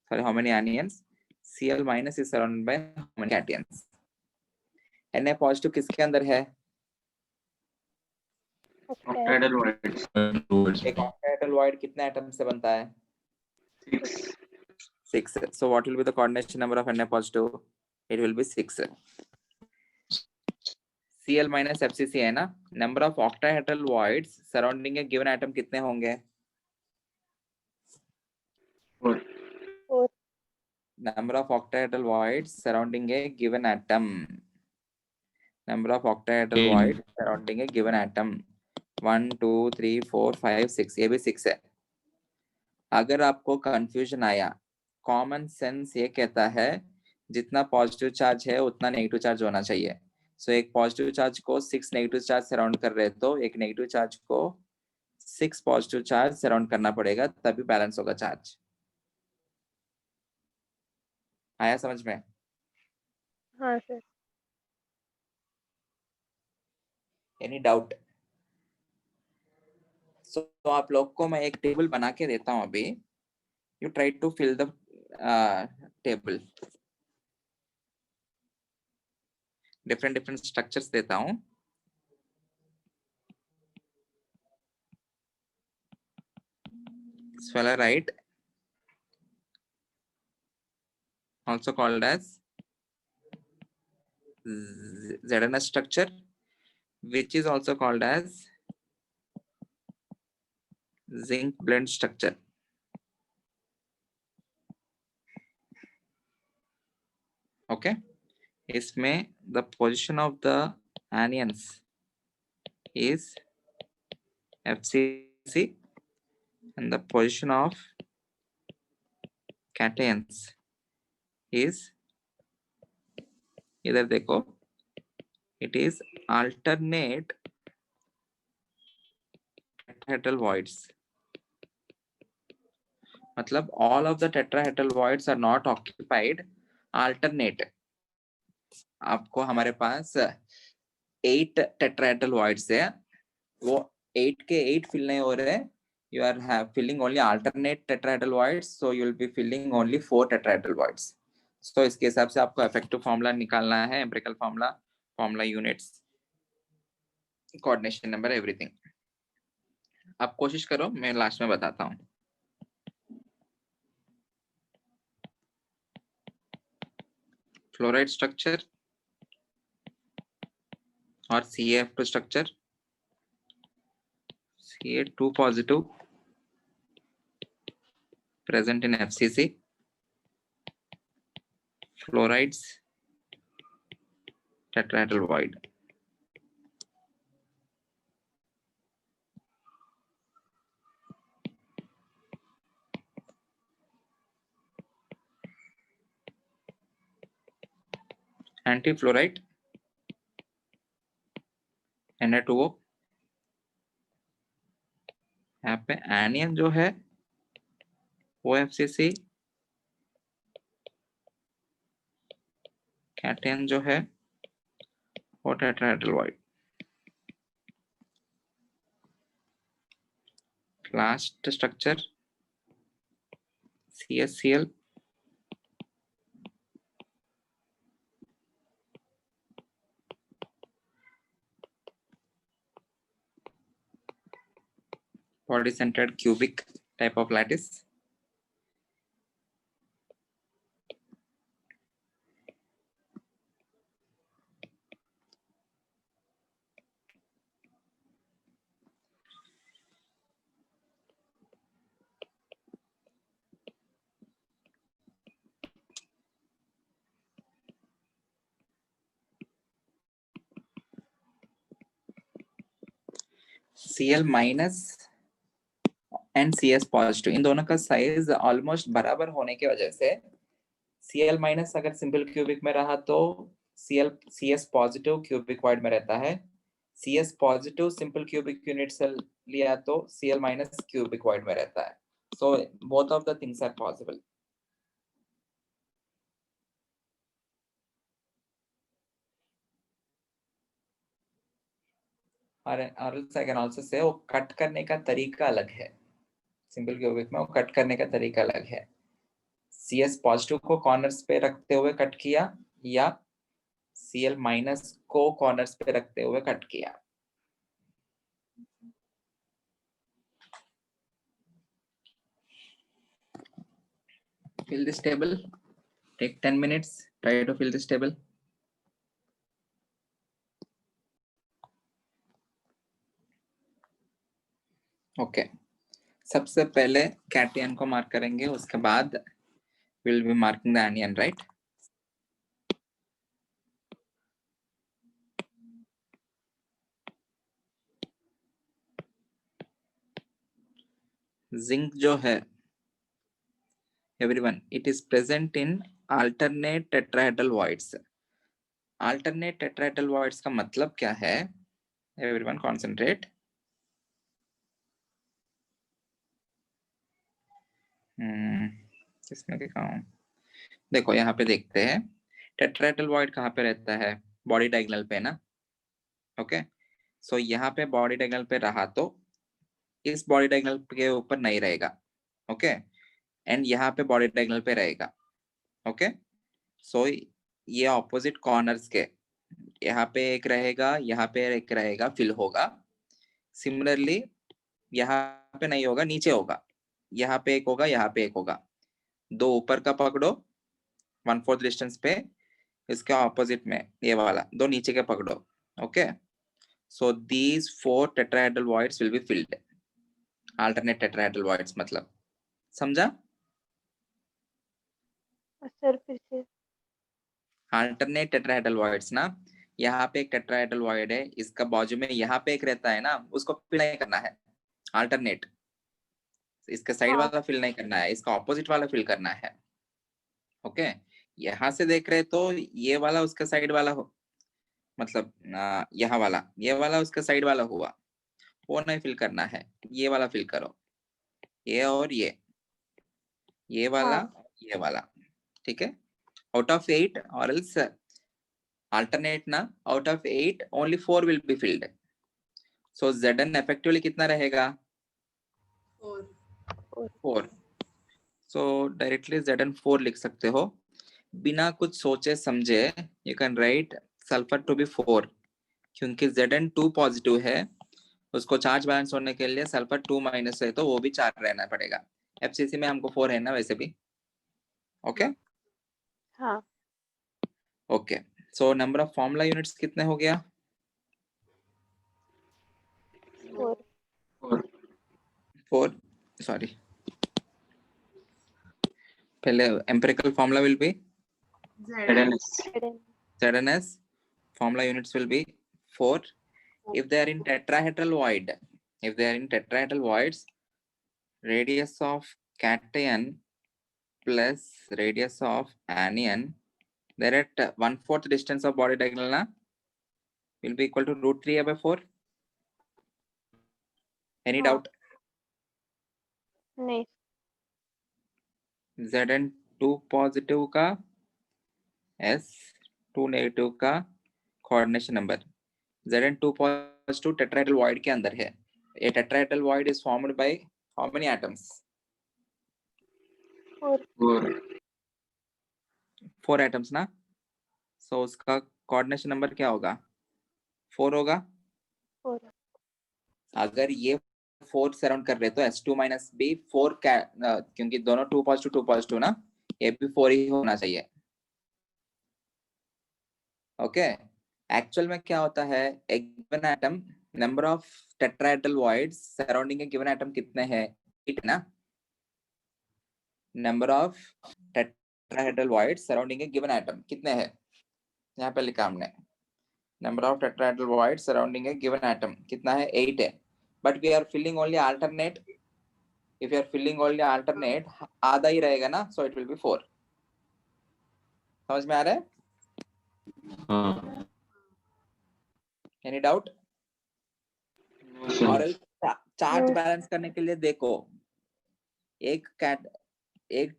Sorry, how many anions? Cl minus is surrounded by how many cations? Na positive किसके अंदर है? Octahedral voids. एक octahedral void कितने एटम से बनता है? 6. So what will be the coordination number of Na positive? It will be 6. Cl minus FCC है ना? Number of octahedral voids surrounding a given atom कितने होंगे? 4. Number of octahedral voids surrounding a given atom. Number of octahedral voids surrounding a given atom. 1, 2, 3, 4, 5, 6. ये भी 6 है. अगर आपको confusion आया, कॉमन सेंस ये कहता है जितना पॉजिटिव चार्ज है उतना नेगेटिव चार्ज होना चाहिए. सो एक पॉजिटिव चार्ज को 6 नेगेटिव चार्ज सराउंड कर रहे तो एक नेगेटिव चार्ज को 6 पॉजिटिव चार्ज सराउंड करना पड़ेगा, तभी बैलेंस होगा चार्ज. आया समझ में? हाँ सर. Any doubt? तो आप लोग को मैं एक टेबल बना के देता हूं अभी. You try to fill the table. Different structures देता हूं. Sphalerite, also called as ZNS structure, which is also called as zinc blend structure. Okay, इसमें the position of the anions is FCC and the position of cations is, इधर देखो, it is alternate tetrahedral voids. मतलब all of the tetrahedral voids are not occupied, alternate. आपको हमारे पास 8 tetrahedral voids है, वो 8 के 8 fill नहीं हो रहे, you are filling only alternate tetrahedral voids, so you will be filling only 4 tetrahedral voids. So इसके हिसाब से आपको effective formula निकालना है, empirical formula, formula units, coordination number, everything. आप कोशिश करो, मैं लास्ट में बताता हूँ. Fluoride structure or CaF2 structure, Ca2 positive present in FCC, fluorides tetrahedral void. Antifluoride Na2O, यहाँ पे एनियन जो है वो FCC, कैटयन जो है वो tetrahedral void. Last structure CSCl, body centered cubic type of lattice. Cl minus and CS positive, इन दोनों का साइज ऑलमोस्ट बराबर होने की वजह से Cl माइनस अगर सिंपल क्यूबिक में रहा तो CS पॉजिटिव क्यूबिक वॉइड में रहता है, CS positive simple cubic unit से लिया तो Cl माइनस क्यूबिक वॉइड में रहता है. So both of the things are possible. और I can also say वो कट करने का तरीका अलग है. सिंपल क्यूबिक में वो कट करने का तरीका अलग है. CS पॉजिटिव को कॉर्नर्स पे रखते हुए कट किया या Cl माइनस को कॉर्नर्स पे रखते हुए कट किया. Fill this table. Take 10 minutes. Try to fill this table. Okay. सबसे पहले कैटियन को मार्क करेंगे, उसके बाद we'll be marking the anion, right? Zinc जो है everyone, it is present in alternate tetrahedral voids. alternate tetrahedral voids का मतलब क्या है? Everyone concentrate. इसमें दिखाऊं, देखो यहाँ पे देखते हैं टेट्राहेड्रल वॉइड कहाँ पे रहता है, बॉडी डायगोनल पे ना. ओके, सो यहाँ पे बॉडी डायगोनल पे रहा तो इस बॉडी डायगोनल के ऊपर नहीं रहेगा. ओके, एंड यहाँ पे बॉडी डायगोनल पे रहेगा. ओके, सो ये ऑपोजिट कॉर्नर्स के यहाँ पे एक रहेगा, यहाँ पे एक रहेगा, फिल होगा. सिमिलरली यहाँ पे नहीं होगा, नीचे होगा. यहाँ पे एक होगा, यहाँ पे एक होगा. दो ऊपर का पकड़ो 1/4 डिस्टेंस पे, इसके ऑपोजिट में ये वाला दो नीचे के पकड़ो. Okay, so these 4 tetrahedral voids will be filled. Alternate tetrahedral voids मतलब समझा? सर फिर से. अल्टरनेट टेट्राहेड्रल वॉइड्स ना, यहाँ पे एक टेट्राहेड्रल वॉइड है, इसका बाजू में यहाँ पे एक रहता है ना, उसको फिल नहीं करना है. अल्टरनेट, इसका साइड हाँ. वाला फिल नहीं करना है, इसका ऑपोजिट वाला फिल करना है. ओके, यहाँ से देख रहे तो ये वाला उसका साइड वाला हो, मतलब यहाँ वाला, ये वाला उसका साइड वाला हुआ, वो नहीं फिल करना है, ये वाला फिल करो. ये और ये वाला, हाँ. ये वाला. ठीक है, out of 8 or else alternate ना, out of 8 only 4 will be filled. So Zn effectively कितना रहेगा? 4. So directly Zn 4 लिख सकते हो बिना कुछ सोचे समझे. You can write sulfur to be 4 क्योंकि Zn 2 पॉजिटिव है, उसको चार्ज बैलेंस होने के लिए सल्फर 2 माइनस है तो वो भी 4 रहना पड़ेगा. एफसीसी में हमको 4 है ना वैसे भी. ओके, हाँ. Okay. So number of formula units कितने हो गया? 4. सॉरी, पहले empirical formula will be ZNS. Formula units will be 4. If they are in tetrahedral void, if they are in tetrahedral voids, radius of cation plus radius of anion, they're at 1/4 distance of body diagonal na, will be equal to √3a/4. Any हाँ. doubt? नहीं. Zn2 positive का S2 negative का coordination number. Zn2 positive tetrahedral void के अंदर है. A tetrahedral void is formed by how many atoms? 4 atoms ना. So उसका coordination number क्या होगा? 4 होगा. 4. अगर ये 4 सराउंड कर रहे तो S2 माइनस बी 4 क्योंकि दोनों 2 पॉजिटिव ना, ये भी 4 ही होना चाहिए. ओके, एक्चुअल में क्या होता है, एक given atom, number of tetrahedral voids surrounding a given atom कितने हैं? 8 ना. Number of tetrahedral voids surrounding a given atom कितने हैं? यहाँ पे लिखा हमने, number of tetrahedral voids surrounding a given atom कितना है? 8 है. But we are filling only alternate. If you are filling only alternate, आधा ही रहेगा ना, सो इट विल बी 4. समझ में आ रहा है? हाँ. Any doubt? और चार्ज बैलेंस करने के लिए देखो, एक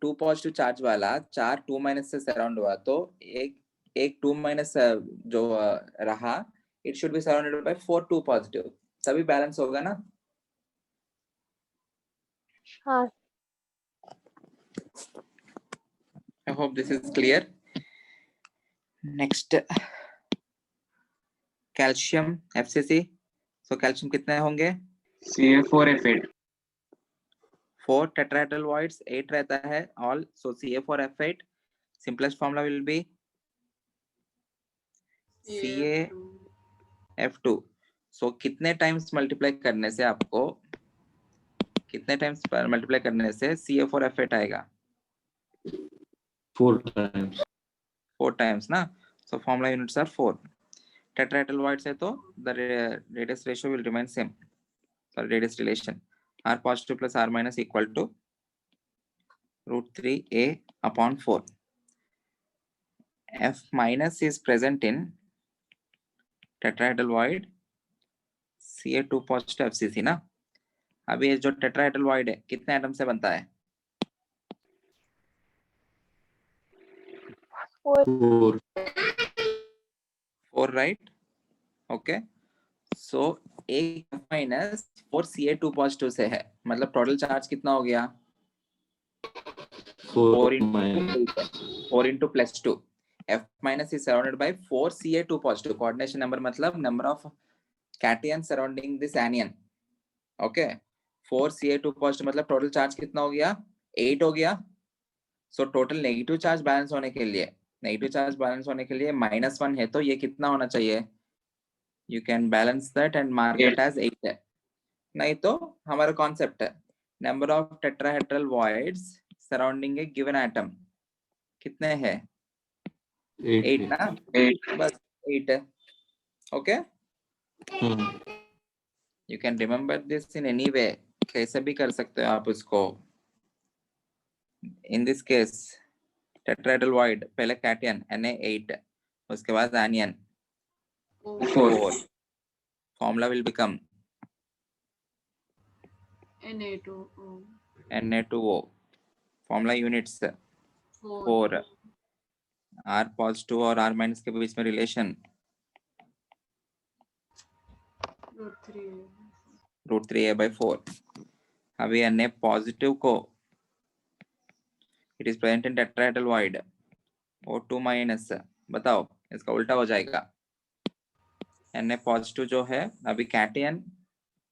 2 पॉजिटिव चार्ज वाला 4 2 माइनस से सराउंड हुआ तो एक 2 माइनस जो रहा, it should be surrounded by 4 2 positive, तभी बैलेंस होगा ना. हाँ. I hope this is clear. Next, calcium FCC. So calcium कितने होंगे? CA4F8. 4 tetrahedral voids, 8 रहता है all. So CA4F8. Simplest formula will be CaF2. So कितने टाइम्स मल्टीप्लाई करने से आपको, कितने टाइम्स मल्टीप्लाई करने से CA4F8 आएगा? 4 times. 4 times ना. So formula units are 4. Tetrahedral voids है तो the radius ratio will remain same. Sorry, radius relation. R positive plus R minus equal to √3a/4. F minus is present in tetrahedral void Ca2 positive FCC ना. अभी ये जो tetrahedral void है कितने atom से बनता है? 4. 4 right? Okay. So एक माइनस 4 Ca2 पॉजिटिव से है, मतलब टोटल चार्ज कितना हो गया? 4 into plus 2. F minus is surrounded by 4 Ca2 positive. Coordination number मतलब number of cations surrounding this anion. Okay. 4 Ca2 positive मतलब टोटल चार्ज कितना हो गया? 8 हो गया. So total negative charge balance होने के लिए नेगेटिव चार्ज बैलेंस होने के लिए -1 है तो ये कितना होना चाहिए? You can balance that and mark it as 8 है। नहीं तो हमारा कॉन्सेप्ट है number of tetrahedral voids surrounding a given atom कितने हैं? 8 ना? 8. बस 8 है। ओके, हाँ you can remember this in any way, कैसे भी कर सकते हो आप उसको। In this case tetrahedral void पहले कैटयन Na8, उसके बाद anion 4, formula will become Na2O, formula units 4, R positive और R माइनस के बीच में रिलेशन √3a/4। अभी Na पॉजिटिव को it is present in tetrahedral void O2 minus, बताओ इसका उल्टा हो जाएगा। Na पॉजिटिव जो है अभी कैटयन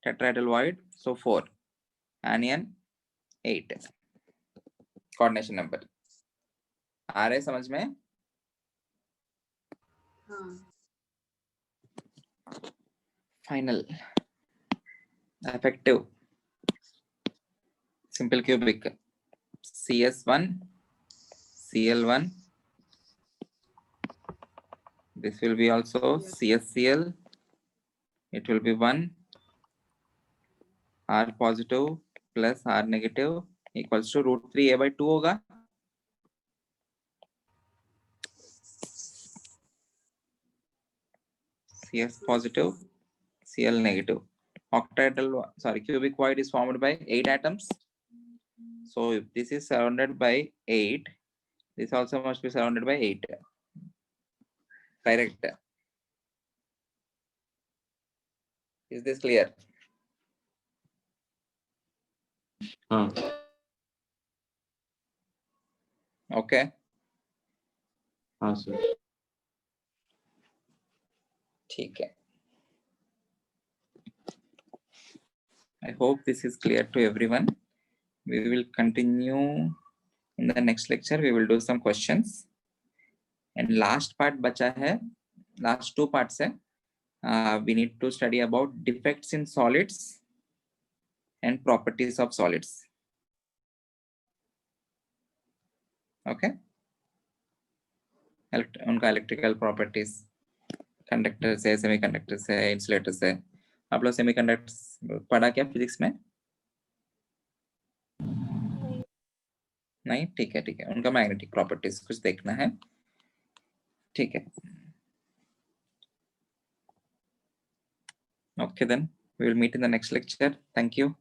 टेट्राहेड्रल वॉइड, सो 4, एनियन 8 कोऑर्डिनेशन नंबर आ रहे समझ में? Final effective simple cubic CS1 Cl1, this will be also CsCl, it will be 1, R positive plus R negative equals to √3a/2 होगा। CS positive, Cl negative, octahedral, sorry, cubic void is formed by 8 atoms. So if this is surrounded by 8, this also must be surrounded by 8. Correct. Is this clear? हाँ Okay. हाँ sir. ठीक है। I hope this is clear to everyone. We will continue in the next lecture. We will do some questions. And last part बचा है, last 2 parts है. We need to study about defects in solids and properties of solids. Okay. उनका electrical properties, conductors है, semiconductors है, insulators है। आप लोग semiconductors पढ़ा क्या फिजिक्स में? नहीं, ठीक है ठीक है, उनका मैग्नेटिक प्रॉपर्टीज कुछ देखना है, ठीक है। Okay then, we will meet in the next lecture. Thank you.